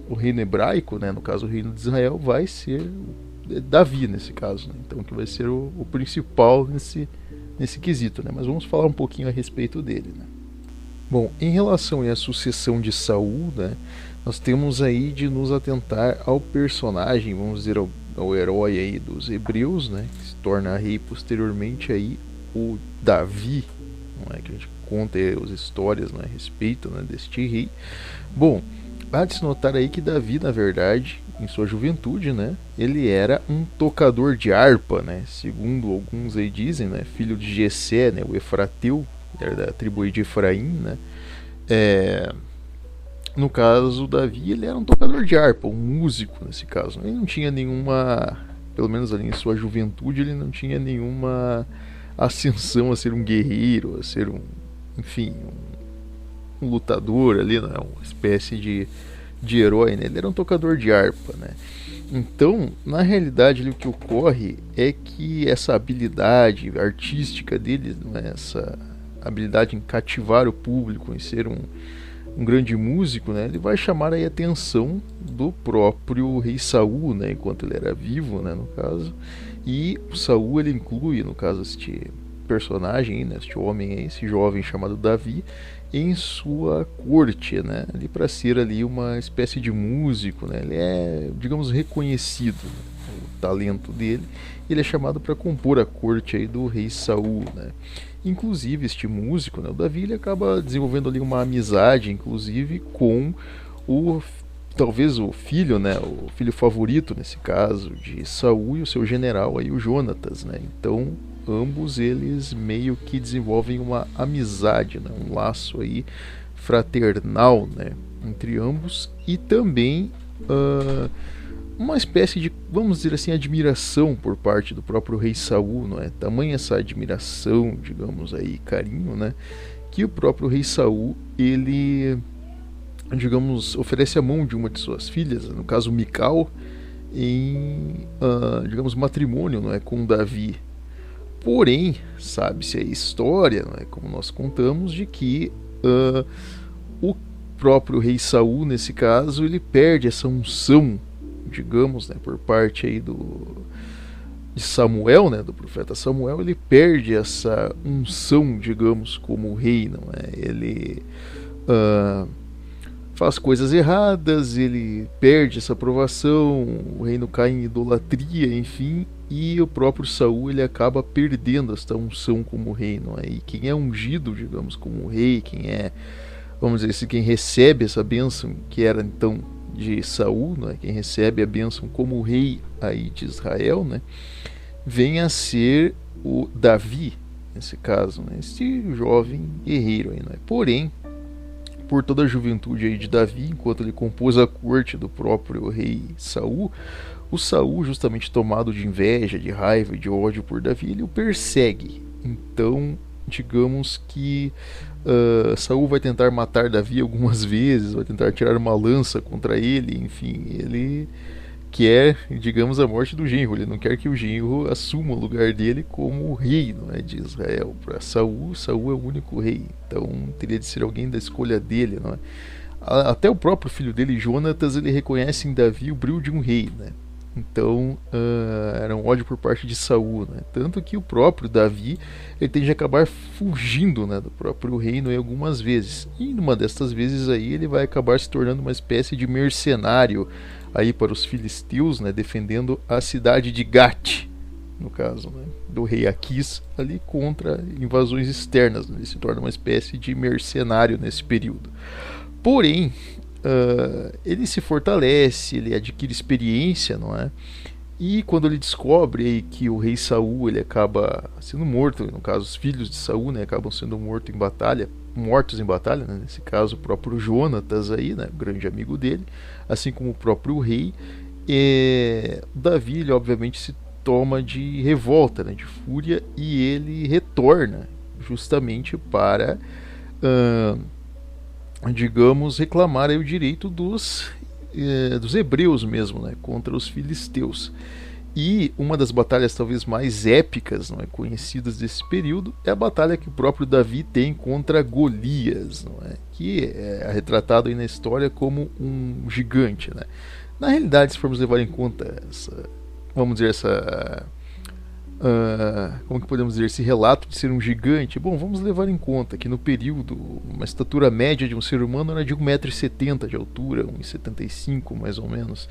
o reino hebraico, né, no caso o reino de Israel, vai ser Davi nesse caso, né? Então que vai ser o principal nesse quesito, né? Mas vamos falar um pouquinho a respeito dele, né? Bom, em relação à sucessão de Saul, né, nós temos aí de nos atentar ao personagem, vamos dizer, ao herói aí dos hebreus, né, que se torna rei posteriormente aí, o Davi, não é, que a gente conta aí as histórias, né, a respeito, né, deste rei. Bom, há de se notar aí que Davi, na verdade, em sua juventude, né, ele era um tocador de harpa, né, segundo alguns aí dizem, né, filho de Jessé, né, o Efrateu, era da tribo de Efraim, né. No caso, Davi, ele era um tocador de harpa, um músico nesse caso. Ele não tinha nenhuma, pelo menos ali em sua juventude, ele não tinha nenhuma ascensão a ser um guerreiro, a ser enfim, um lutador ali, né, uma espécie de herói, né? Ele era um tocador de harpa, né? Então, na realidade, ali, o que ocorre é que essa habilidade artística dele, né, essa habilidade em cativar o público, em ser um grande músico, né, ele vai chamar aí a atenção do próprio rei Saul, né, enquanto ele era vivo, né, no caso. E o Saul ele inclui, no caso, este personagem, né, este homem aí, esse jovem chamado Davi, em sua corte, né, ali para ser ali uma espécie de músico, né, ele é, digamos, reconhecido, né, o talento dele. Ele é chamado para compor a corte aí do rei Saul, né. Inclusive este músico, né, o Davi, ele acaba desenvolvendo ali uma amizade, inclusive com talvez o filho, né, o filho favorito nesse caso de Saul, e o seu general aí, o Jonatas, né. Então ambos eles meio que desenvolvem uma amizade, né, um laço aí fraternal, né, entre ambos, e também uma espécie de, vamos dizer assim, admiração por parte do próprio rei Saul, não é? Tamanha essa admiração, digamos aí, carinho, né, que o próprio rei Saul, ele, digamos, oferece a mão de uma de suas filhas, no caso Mical, em, digamos, matrimônio, não é, com Davi. Porém, sabe-se a história, não é, como nós contamos, de que o próprio rei Saul, nesse caso, ele perde essa unção, digamos, né, por parte aí de Samuel, né, do profeta Samuel. Ele perde essa unção, digamos, como rei, não é? Ele faz coisas erradas, ele perde essa aprovação, o reino cai em idolatria, enfim, e o próprio Saul ele acaba perdendo esta unção como rei, não é? E quem é ungido, digamos, como rei, quem é, vamos dizer assim, quem recebe essa bênção que era então de Saul, não é? Quem recebe a bênção como rei aí de Israel, né? Vem a ser o Davi, nesse caso, né? Este jovem guerreiro aí, não é? Porém, por toda a juventude aí de Davi, enquanto ele compôs a corte do próprio rei Saul, o Saul, justamente tomado de inveja, de raiva e de ódio por Davi, ele o persegue. Então, digamos que Saul vai tentar matar Davi algumas vezes, vai tentar tirar uma lança contra ele, enfim, ele quer, digamos, a morte do genro. Ele não quer que o genro assuma o lugar dele como rei, não é, de Israel. Para Saul, Saul é o único rei, então teria de ser alguém da escolha dele, não é? Até o próprio filho dele, Jonatas, ele reconhece em Davi o brilho de um rei, né? Então era um ódio por parte de Saul, né? Tanto que o próprio Davi ele tem de acabar fugindo, né, do próprio reino em algumas vezes. E numa destas vezes aí ele vai acabar se tornando uma espécie de mercenário aí para os filisteus, né, defendendo a cidade de Gat, no caso, né, do rei Aquis, ali contra invasões externas, né? Ele se torna uma espécie de mercenário nesse período. Porém, ele se fortalece, ele adquire experiência, não é? E quando ele descobre aí que o rei Saul ele acaba sendo morto, no caso os filhos de Saul, né, acabam sendo mortos em batalha, né, nesse caso o próprio Jonatas aí, né, o grande amigo dele, assim como o próprio rei, Davi ele, obviamente se toma de revolta, né, de fúria, e ele retorna justamente para digamos, reclamar aí o direito dos hebreus mesmo, né, contra os filisteus. E uma das batalhas talvez mais épicas, não é, conhecidas desse período é a batalha que o próprio Davi tem contra Golias, não é, que é retratado aí na história como um gigante, né. Na realidade, se formos levar em conta como que podemos dizer, esse relato de ser um gigante, bom, vamos levar em conta que no período uma estatura média de um ser humano era de 1,70 m de altura, 1,75 m mais ou menos.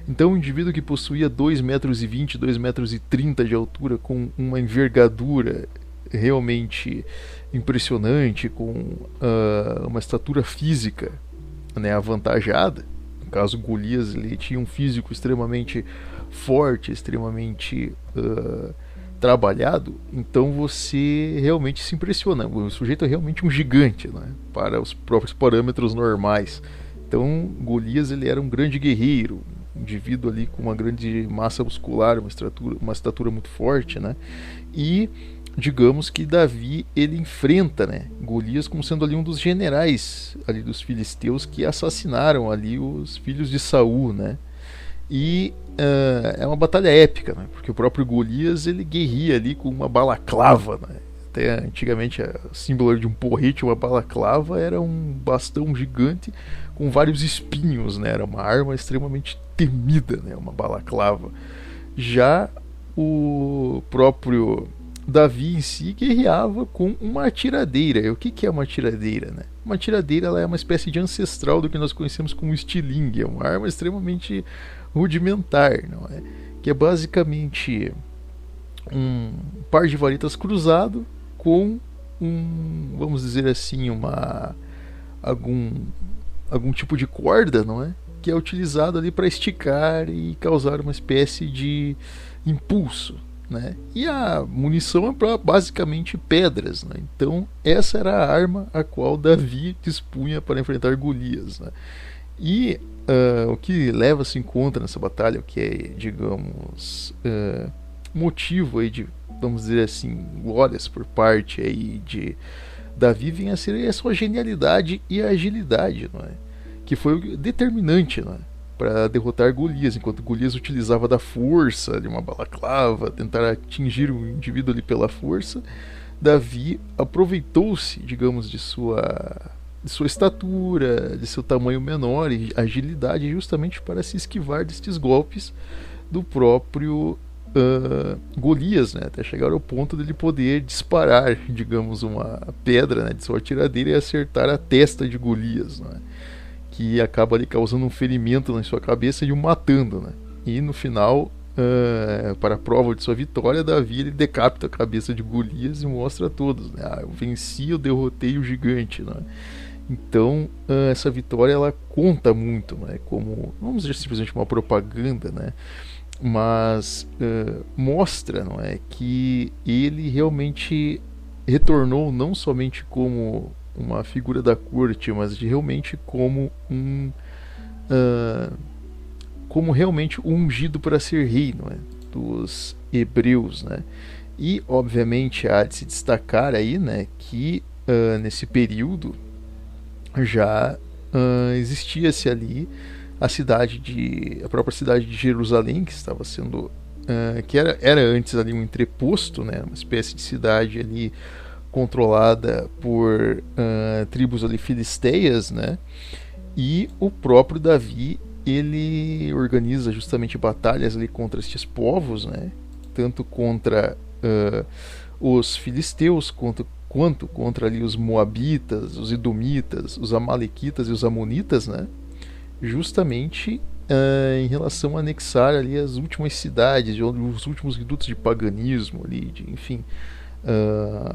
Então um indivíduo que possuía 2,20 m, 2,30 m de altura, com uma envergadura realmente impressionante, com uma estatura física, né, avantajada. No caso, Golias ele tinha um físico extremamente forte, extremamente trabalhado, então você realmente se impressiona. O sujeito é realmente um gigante, né, para os próprios parâmetros normais. Então Golias ele era um grande guerreiro, um indivíduo ali com uma grande massa muscular, uma estatura muito forte, né, e digamos que Davi ele enfrenta, né, Golias como sendo ali um dos generais ali dos filisteus que assassinaram ali os filhos de Saul, né. E é uma batalha épica, né? Porque o próprio Golias ele guerria ali com uma balaclava, né? Até antigamente o símbolo de um porrete, uma balaclava, era um bastão gigante com vários espinhos, né? Era uma arma extremamente temida, né? Uma balaclava. Já o próprio Davi em si guerreava com uma tiradeira. E o que é uma tiradeira, né? Uma tiradeira ela é uma espécie de ancestral do que nós conhecemos como estilingue. É uma arma extremamente rudimentar, não é? Que é basicamente um par de varetas cruzado com vamos dizer assim, algum tipo de corda, não é? Que é utilizado ali para esticar e causar uma espécie de impulso, né? E a munição é basicamente pedras, né? Então essa era a arma a qual Davi dispunha para enfrentar Golias, né? E o que leva-se em conta nessa batalha, o que é, digamos, motivo aí de, vamos dizer assim, glórias por parte aí de Davi, vem a ser a sua genialidade e a agilidade, não é? Que foi o determinante, não é, para derrotar Golias. Enquanto Golias utilizava da força de uma balaclava, tentar atingir o indivíduo ali pela força, Davi aproveitou-se, digamos, de sua de sua estatura, de seu tamanho menor e agilidade, justamente para se esquivar destes golpes do próprio Golias, né? Até chegar ao ponto dele poder disparar, digamos, uma pedra, né, de sua tiradeira e acertar a testa de Golias, né? Que acaba ali causando um ferimento na sua cabeça e o matando, né? E no final, para a prova de sua vitória, Davi ele decapita a cabeça de Golias e mostra a todos, né? Eu venci, eu derrotei o gigante, né? Então, essa vitória ela conta muito, né? Como, vamos dizer simplesmente uma propaganda, né? Mas mostra, não é, que ele realmente retornou não somente como uma figura da corte, mas realmente uh, como realmente ungido para ser rei, não é, dos hebreus, né? E obviamente há de se destacar aí, né, que nesse período já existia-se ali a própria cidade de Jerusalém, que estava sendo que era antes ali um entreposto, né, uma espécie de cidade ali controlada por tribos ali filisteias, né, e o próprio Davi ele organiza justamente batalhas ali contra estes povos, né, tanto contra os filisteus quanto contra ali os moabitas, os edomitas, os amalequitas e os amonitas, né, justamente em relação a anexar ali as últimas cidades, os últimos redutos de paganismo ali, enfim,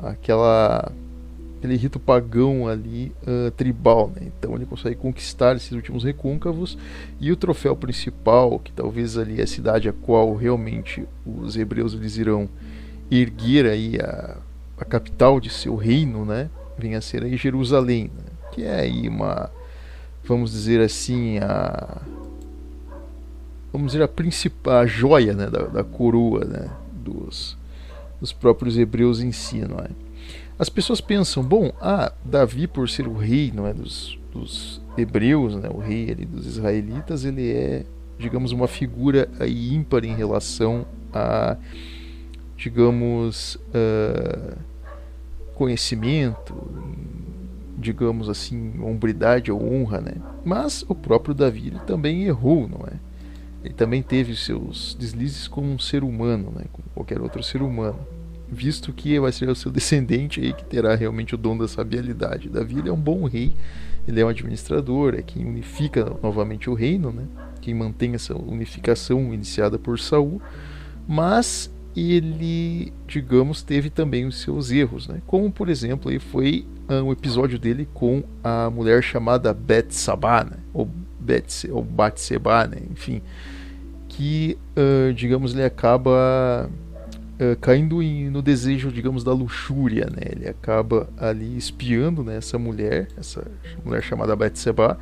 aquele rito pagão ali tribal, né? Então ele consegue conquistar esses últimos recôncavos e o troféu principal, que talvez ali é a cidade a qual realmente os hebreus eles irão erguer aí a capital de seu reino, né? Vem a ser aí Jerusalém, né? Que é aí vamos dizer assim, a principal joia, né, da coroa, né, dos próprios hebreus em si, não é? As pessoas pensam, bom, Davi por ser o rei, não é, dos hebreus, né, o rei ali dos israelitas, ele é, digamos, uma figura aí ímpar em relação a, digamos, conhecimento, digamos assim, hombridade ou honra, né? Mas o próprio Davi ele também errou, não é? Ele também teve seus deslizes como um ser humano, né? Como qualquer outro ser humano, visto que vai ser o seu descendente aí que terá realmente o dom da sabialidade. Davi ele é um bom rei, ele é um administrador, é quem unifica novamente o reino, né? Quem mantém essa unificação iniciada por Saul, mas ele, digamos, teve também os seus erros, né? Como por exemplo aí foi um episódio dele com a mulher chamada Betsabá, né? ou Batseba, né? Enfim, que digamos ele acaba caindo no desejo, digamos, da luxúria, né? Ele acaba ali espiando, né, essa mulher chamada Betseba,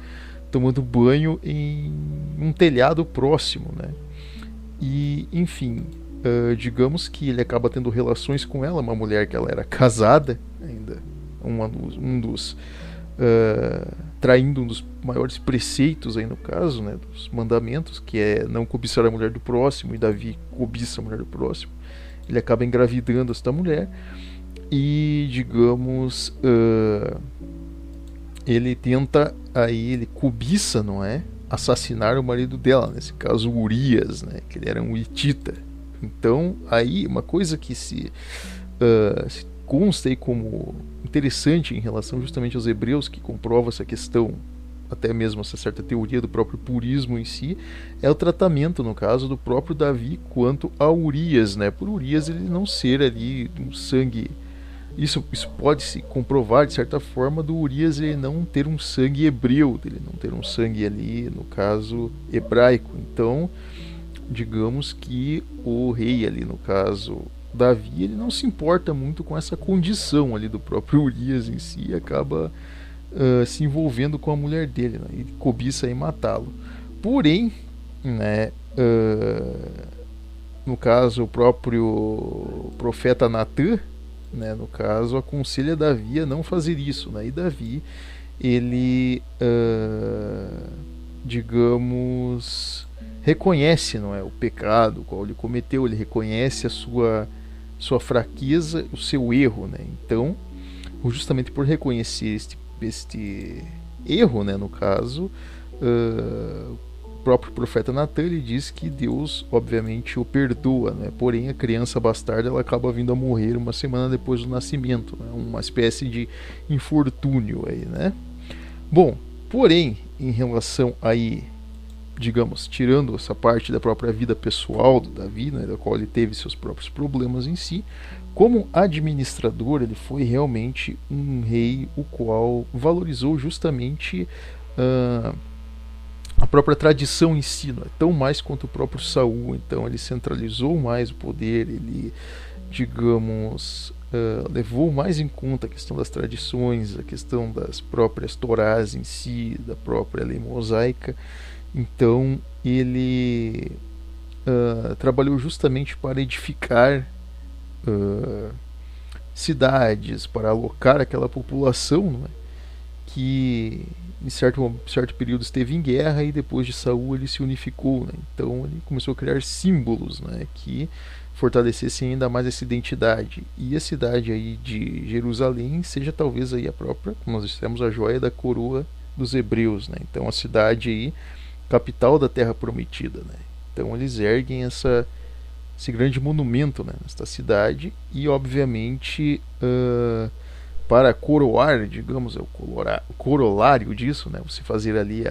tomando banho em um telhado próximo, né? E enfim, digamos que ele acaba tendo relações com ela, uma mulher que ela era casada ainda, traindo um dos maiores preceitos aí no caso, né, dos mandamentos, que é não cobiçar a mulher do próximo, e Davi cobiça a mulher do próximo. Ele acaba engravidando esta mulher e, digamos, ele cobiça, não é, assassinar o marido dela, nesse caso Urias, né, que ele era um hitita. Então aí uma coisa que se consta aí como interessante em relação justamente aos hebreus, que comprova essa questão, até mesmo essa certa teoria do próprio purismo em si, é o tratamento, no caso, do próprio Davi quanto a Urias, né? Por Urias ele não ser ali um sangue... Isso pode se comprovar, de certa forma, do Urias ele não ter um sangue hebreu, dele não ter um sangue ali, no caso, hebraico. Então, digamos que o rei ali, no caso Davi, ele não se importa muito com essa condição ali do próprio Urias em si, e acaba se envolvendo com a mulher dele, né? E cobiça em matá-lo. Porém, né, no caso o próprio profeta Natã, né, no caso aconselha Davi a não fazer isso, né? E Davi ele digamos reconhece, não é, o pecado qual ele cometeu, ele reconhece a sua fraqueza, o seu erro, né? Então, justamente por reconhecer este erro, né, no caso, o próprio profeta Natan, ele diz que Deus obviamente o perdoa, né? Porém a criança bastarda ela acaba vindo a morrer uma semana depois do nascimento, né? Uma espécie de infortúnio aí, né? Bom, porém em relação aí, digamos, tirando essa parte da própria vida pessoal do Davi, né, da qual ele teve seus próprios problemas em si, como administrador ele foi realmente um rei o qual valorizou justamente uh, a própria tradição em si, não é tão mais quanto o próprio Saul. Então ele centralizou mais o poder, ele, digamos, levou mais em conta a questão das tradições, a questão das próprias Torás em si, da própria lei mosaica. Então ele trabalhou justamente para edificar cidades, para alocar aquela população, não é? Que em certo período esteve em guerra e depois de Saul ele se unificou, né? Então ele começou a criar símbolos, né, que fortalecessem ainda mais essa identidade. E a cidade aí de Jerusalém seja talvez aí a própria, como nós dissemos, a joia da coroa dos hebreus, né? Então a cidade aí, capital da terra prometida, né? Então eles erguem esse grande monumento, né, nesta cidade e obviamente para coroar, digamos, o corolário disso, né, você fazer ali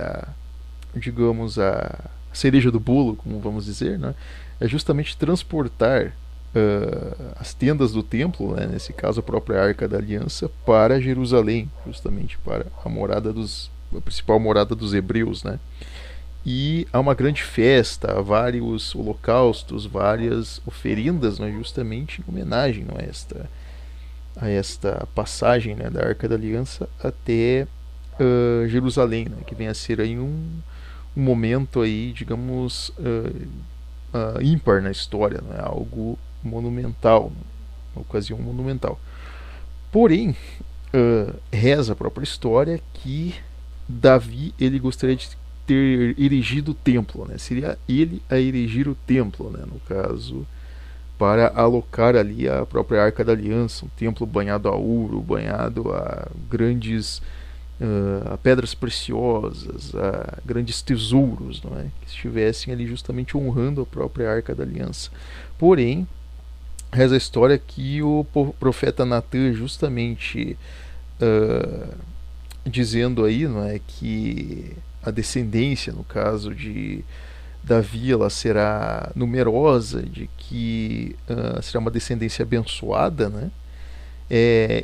digamos, a cereja do bolo, como vamos dizer, né, é justamente transportar as tendas do templo, né, nesse caso a própria Arca da Aliança, para Jerusalém, justamente para a principal morada dos hebreus, né. E há uma grande festa, há vários holocaustos, várias oferendas, né, justamente em homenagem, não, a esta passagem, né, da Arca da Aliança até Jerusalém, né, que vem a ser aí um momento aí, digamos, ímpar na história, né, algo monumental, uma ocasião monumental. Porém, reza a própria história que Davi ele gostaria de ter erigido o templo, né? Seria ele a erigir o templo, né? No caso, para alocar ali a própria Arca da Aliança, um templo banhado a ouro, banhado a grandes a pedras preciosas, a grandes tesouros, não é? Que estivessem ali justamente honrando a própria Arca da Aliança. Porém, reza a história que o profeta Natan justamente dizendo aí, não é, que a descendência, no caso de Davi, ela será numerosa, de que será uma descendência abençoada, né?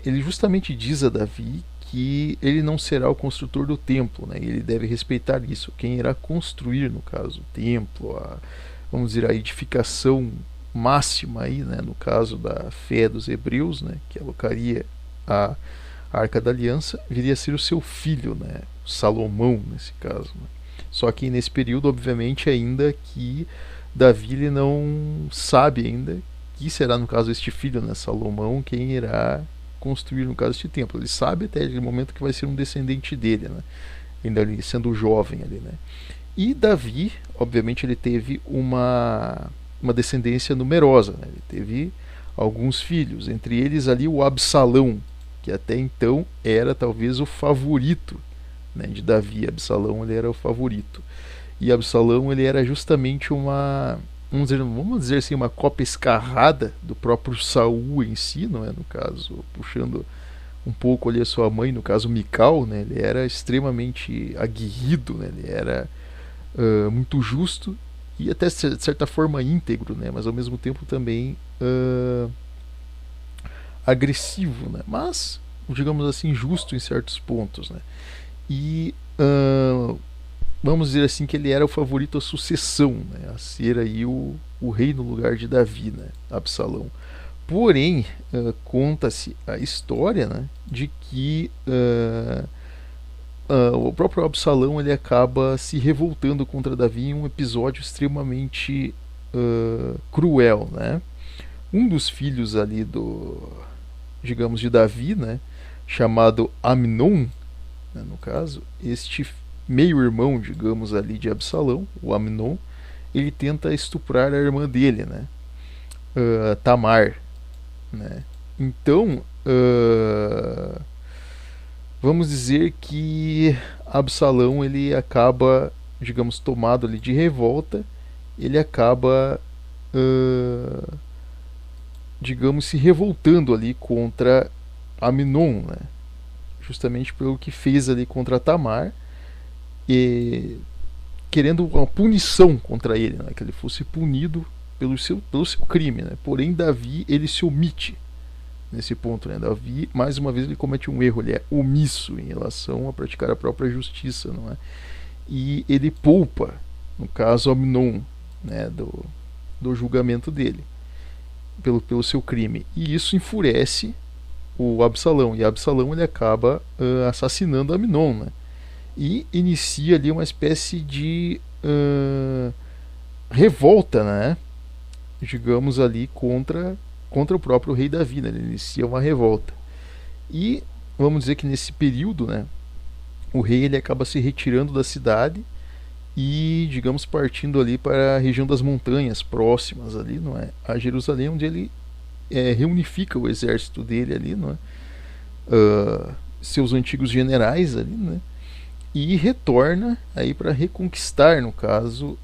Ele justamente diz a Davi que ele não será o construtor do templo, né? Ele deve respeitar isso. Quem irá construir, no caso, o templo, vamos dizer, a edificação máxima aí, né? No caso da fé dos hebreus, né? Que alocaria a Arca da Aliança, viria a ser o seu filho, né? Salomão, nesse caso, né? Só que nesse período, obviamente, ainda que Davi ele não sabe ainda que será, no caso, este filho, né, Salomão, quem irá construir, no caso, este templo. Ele sabe até aquele momento que vai ser um descendente dele, né? Ainda ali, sendo jovem ali, né? E Davi, obviamente, ele teve uma descendência numerosa, né? Ele teve alguns filhos, entre eles ali o Absalão, que até então era talvez o favorito, né, de Davi. Absalão ele era o favorito. E Absalão ele era justamente vamos dizer assim, uma cópia escarrada do próprio Saul em si, não é? No caso, puxando um pouco ali a sua mãe, no caso Mical, né? Ele era extremamente aguerrido, né? Ele era muito justo e até de certa forma íntegro, né? Mas ao mesmo tempo também agressivo, né? Mas, digamos assim, justo em certos pontos, né? E vamos dizer assim que ele era o favorito à sucessão, né? A ser aí o rei no lugar de Davi, né? Absalão. Porém, conta-se a história, né, de que o próprio Absalão ele acaba se revoltando contra Davi em um episódio extremamente cruel, né? Um dos filhos ali digamos, de Davi, né, chamado Amnon, né, no caso, este meio-irmão, digamos, ali de Absalão, o Amnon, ele tenta estuprar a irmã dele, né, Tamar, né. Então, vamos dizer que Absalão ele acaba, digamos, tomado ali de revolta, ele acaba, uh, digamos, se revoltando ali contra Amnon, né? Justamente pelo que fez ali contra Tamar, e querendo uma punição contra ele, né? Que ele fosse punido pelo seu crime, né? Porém, Davi ele se omite nesse ponto, né? Davi, mais uma vez, ele comete um erro, ele é omisso em relação a praticar a própria justiça, não é? E ele poupa, no caso, Amnon, né? Do julgamento dele pelo seu crime, e isso enfurece o Absalão, e Absalão ele acaba assassinando Amnon, né? E inicia ali uma espécie de revolta, né? Digamos ali contra o próprio rei Davi, né? Ele inicia uma revolta. E vamos dizer que nesse período, né, o rei ele acaba se retirando da cidade e, digamos, partindo ali para a região das montanhas próximas ali, não é, a Jerusalém, onde ele reunifica o exército dele ali, não é, seus antigos generais ali, né, e retorna aí para reconquistar, no caso,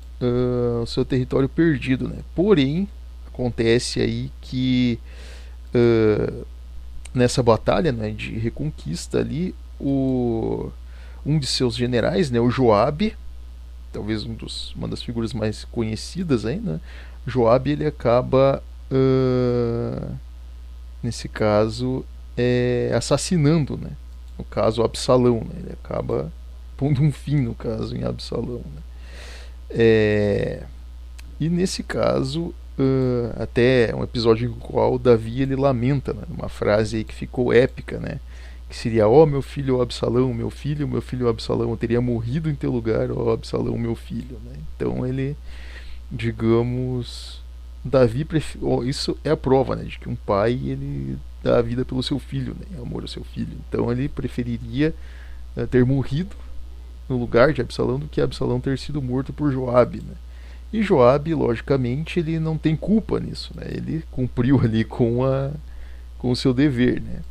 o seu território perdido, né. Porém, acontece aí que nessa batalha, né, de reconquista ali, um de seus generais, né, o Joabe, talvez uma das figuras mais conhecidas aí, né, Joabe ele acaba nesse caso assassinando, né, no caso Absalão, né, ele acaba pondo um fim no caso em Absalão, né. E nesse caso até um episódio em qual Davi ele lamenta, né, uma frase aí que ficou épica, né, que seria: ó meu filho Absalão, meu filho Absalão, eu teria morrido em teu lugar, ó Absalão, meu filho, né. Então ele, digamos, Davi isso é a prova, né, de que um pai ele dá a vida pelo seu filho, né, amor ao seu filho. Então ele preferiria ter morrido no lugar de Absalão do que Absalão ter sido morto por Joabe, né. E Joabe, logicamente, ele não tem culpa nisso, né? Ele cumpriu ali com o seu dever, né?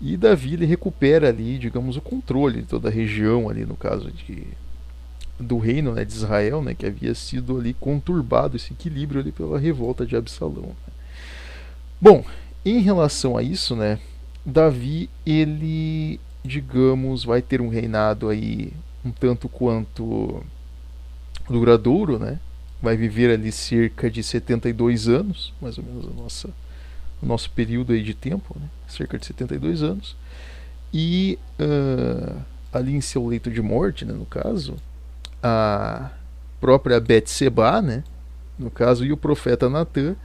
E Davi ele recupera ali, digamos, o controle de toda a região ali, no caso do reino, né, de Israel, né, que havia sido ali conturbado esse equilíbrio ali pela revolta de Absalão, né? Bom, em relação a isso, né, Davi ele, digamos, vai ter um reinado aí um tanto quanto duradouro, né? Vai viver ali cerca de 72 anos, mais ou menos o nosso período aí de tempo, né? Cerca de 72 anos. E ali em seu leito de morte, né, no caso, a própria Betseba, né, no caso, e o profeta Natã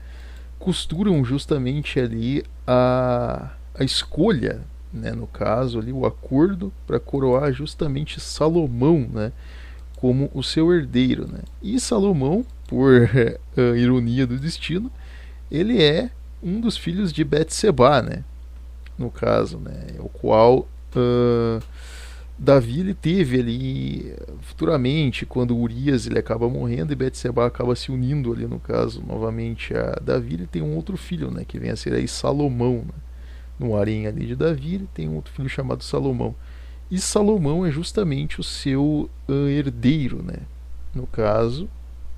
costuram justamente ali a escolha, né, no caso ali o acordo para coroar justamente Salomão, né, como o seu herdeiro, né? E Salomão, por ironia do destino, ele é um dos filhos de Betseba, né? No caso, né? O qual Davi ele teve ali futuramente, quando Urias ele acaba morrendo e Betseba acaba se unindo ali, no caso, novamente a Davi, ele tem um outro filho, né? Que vem a ser aí Salomão, né? No harém ali de Davi, ele tem um outro filho chamado Salomão. E Salomão é justamente o seu herdeiro, né? No caso,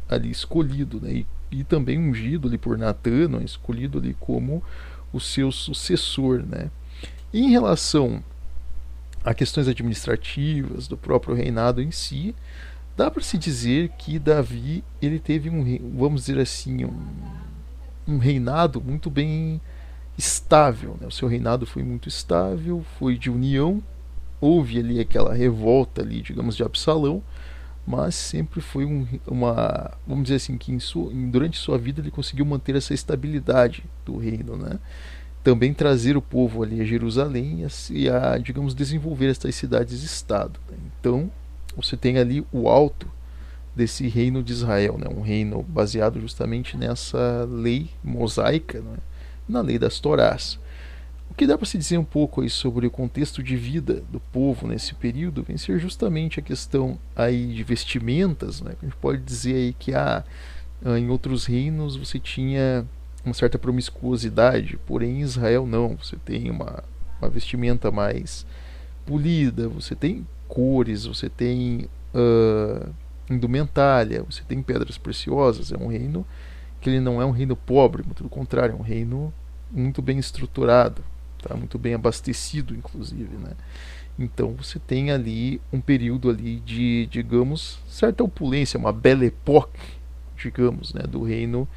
ali escolhido, né? E também ungido ali por Natã, né? Escolhido ali como o seu sucessor, né? E em relação a questões administrativas do próprio reinado em si, dá para se dizer que Davi ele teve vamos dizer assim, um reinado muito bem estável, né? O seu reinado foi muito estável, foi de união. Houve ali aquela revolta ali, digamos, de Absalão, mas sempre foi vamos dizer assim, que durante sua vida ele conseguiu manter essa estabilidade do reino, né? Também trazer o povo ali a Jerusalém e digamos, desenvolver estas cidades-estado, né? Então, você tem ali o alto desse reino de Israel, né? Um reino baseado justamente nessa lei mosaica, né? Na lei das Torás. O que dá para se dizer um pouco aí sobre o contexto de vida do povo nesse período vem ser justamente a questão aí de vestimentas, né? A gente pode dizer aí que em outros reinos você tinha uma certa promiscuosidade, porém em Israel não, você tem uma vestimenta mais polida, você tem cores, você tem indumentária, você tem pedras preciosas. É um reino que ele não é um reino pobre, muito pelo contrário, é um reino muito bem estruturado, tá? Muito bem abastecido, inclusive, né? Então você tem ali um período ali de, digamos, certa opulência, uma belle époque, digamos, né, do reino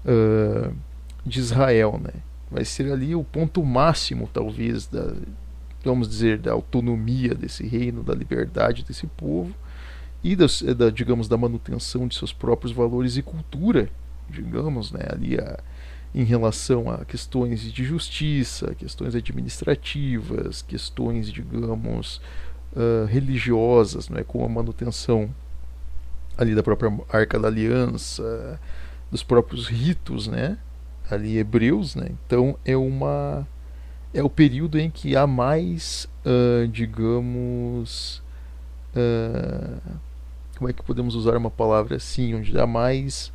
uh, de Israel, né? Vai ser ali o ponto máximo, talvez, da, vamos dizer, da autonomia desse reino, da liberdade desse povo e da, digamos, da manutenção de seus próprios valores e cultura, digamos, né, ali em relação a questões de justiça, questões administrativas, questões, digamos, religiosas, né, com a manutenção ali da própria Arca da Aliança, dos próprios ritos, né, ali hebreus, né. Então é o período em que há mais, digamos, como é que podemos usar uma palavra assim, onde há mais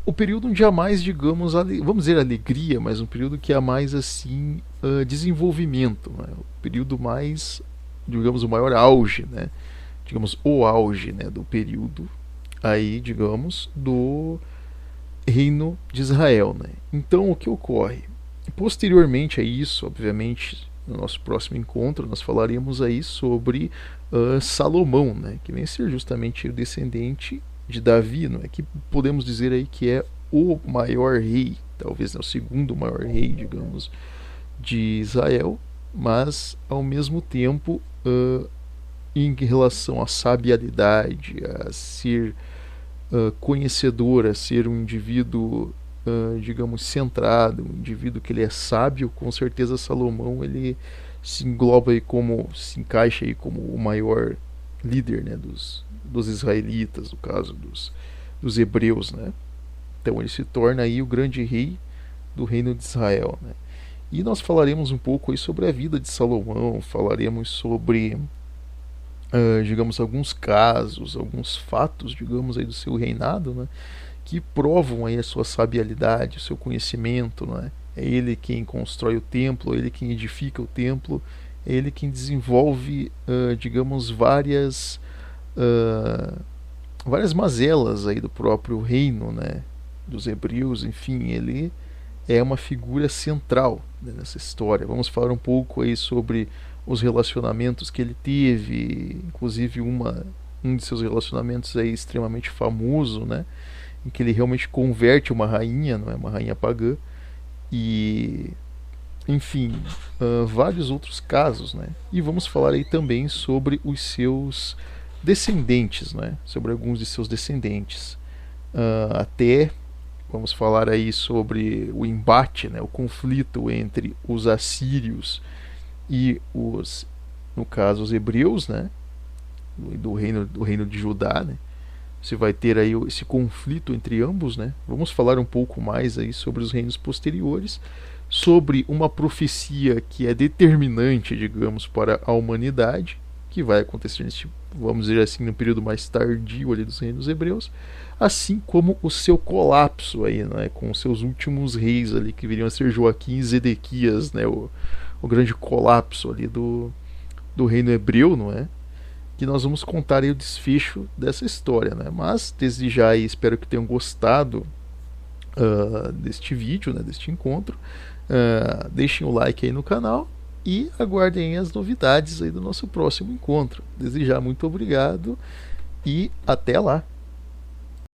o período onde há mais, digamos, vamos dizer alegria, mas um período que há mais assim desenvolvimento, né? O período mais, digamos, o maior auge, né? Digamos, o auge, né, do período aí, digamos, do reino de Israel, né? Então o que ocorre? Posteriormente a isso, obviamente, no nosso próximo encontro, nós falaremos aí sobre Salomão, né, que vem a ser justamente o descendente de Davi, não é? Que podemos dizer aí que é o maior rei, talvez o segundo maior rei, digamos, de Israel, mas ao mesmo tempo, em relação à sabiedade, a ser conhecedor, a ser um indivíduo, digamos, centrado, um indivíduo que ele é sábio, com certeza Salomão ele se engloba aí como, se encaixa aí como o maior líder, né, dos israelitas, no caso dos hebreus, né? Então ele se torna aí o grande rei do reino de Israel, né? E nós falaremos um pouco aí sobre a vida de Salomão, falaremos sobre, digamos, alguns casos, alguns fatos, digamos, aí do seu reinado, né, que provam aí a sua sabiedade, o seu conhecimento, né? É ele quem constrói o templo, é ele quem edifica o templo, é ele quem desenvolve, digamos, várias mazelas aí do próprio reino, né, dos hebreus. Enfim, ele é uma figura central, né, nessa história. Vamos falar um pouco aí sobre os relacionamentos que ele teve, inclusive um de seus relacionamentos é extremamente famoso, né, em que ele realmente converte uma rainha, não é, uma rainha pagã, e enfim, vários outros casos, né? E vamos falar aí também sobre os seus descendentes, né? Sobre alguns de seus descendentes. Até vamos falar aí sobre o embate, né? O conflito entre os assírios e os, no caso, os hebreus, né? Do reino de Judá, né? Você vai ter aí esse conflito entre ambos, né? Vamos falar um pouco mais aí sobre os reinos posteriores, sobre uma profecia que é determinante, digamos, para a humanidade, que vai acontecer neste, vamos dizer assim, no período mais tardio ali dos reinos hebreus, assim como o seu colapso aí, né, com os seus últimos reis ali, que viriam a ser Joaquim e Zedequias, né, o grande colapso ali do reino hebreu, não é? Que nós vamos contar aí o desfecho dessa história, né? Mas desde já aí, espero que tenham gostado deste vídeo, né, deste encontro. Deixem o like aí no canal e aguardem as novidades aí do nosso próximo encontro. Desde já, muito obrigado e até lá!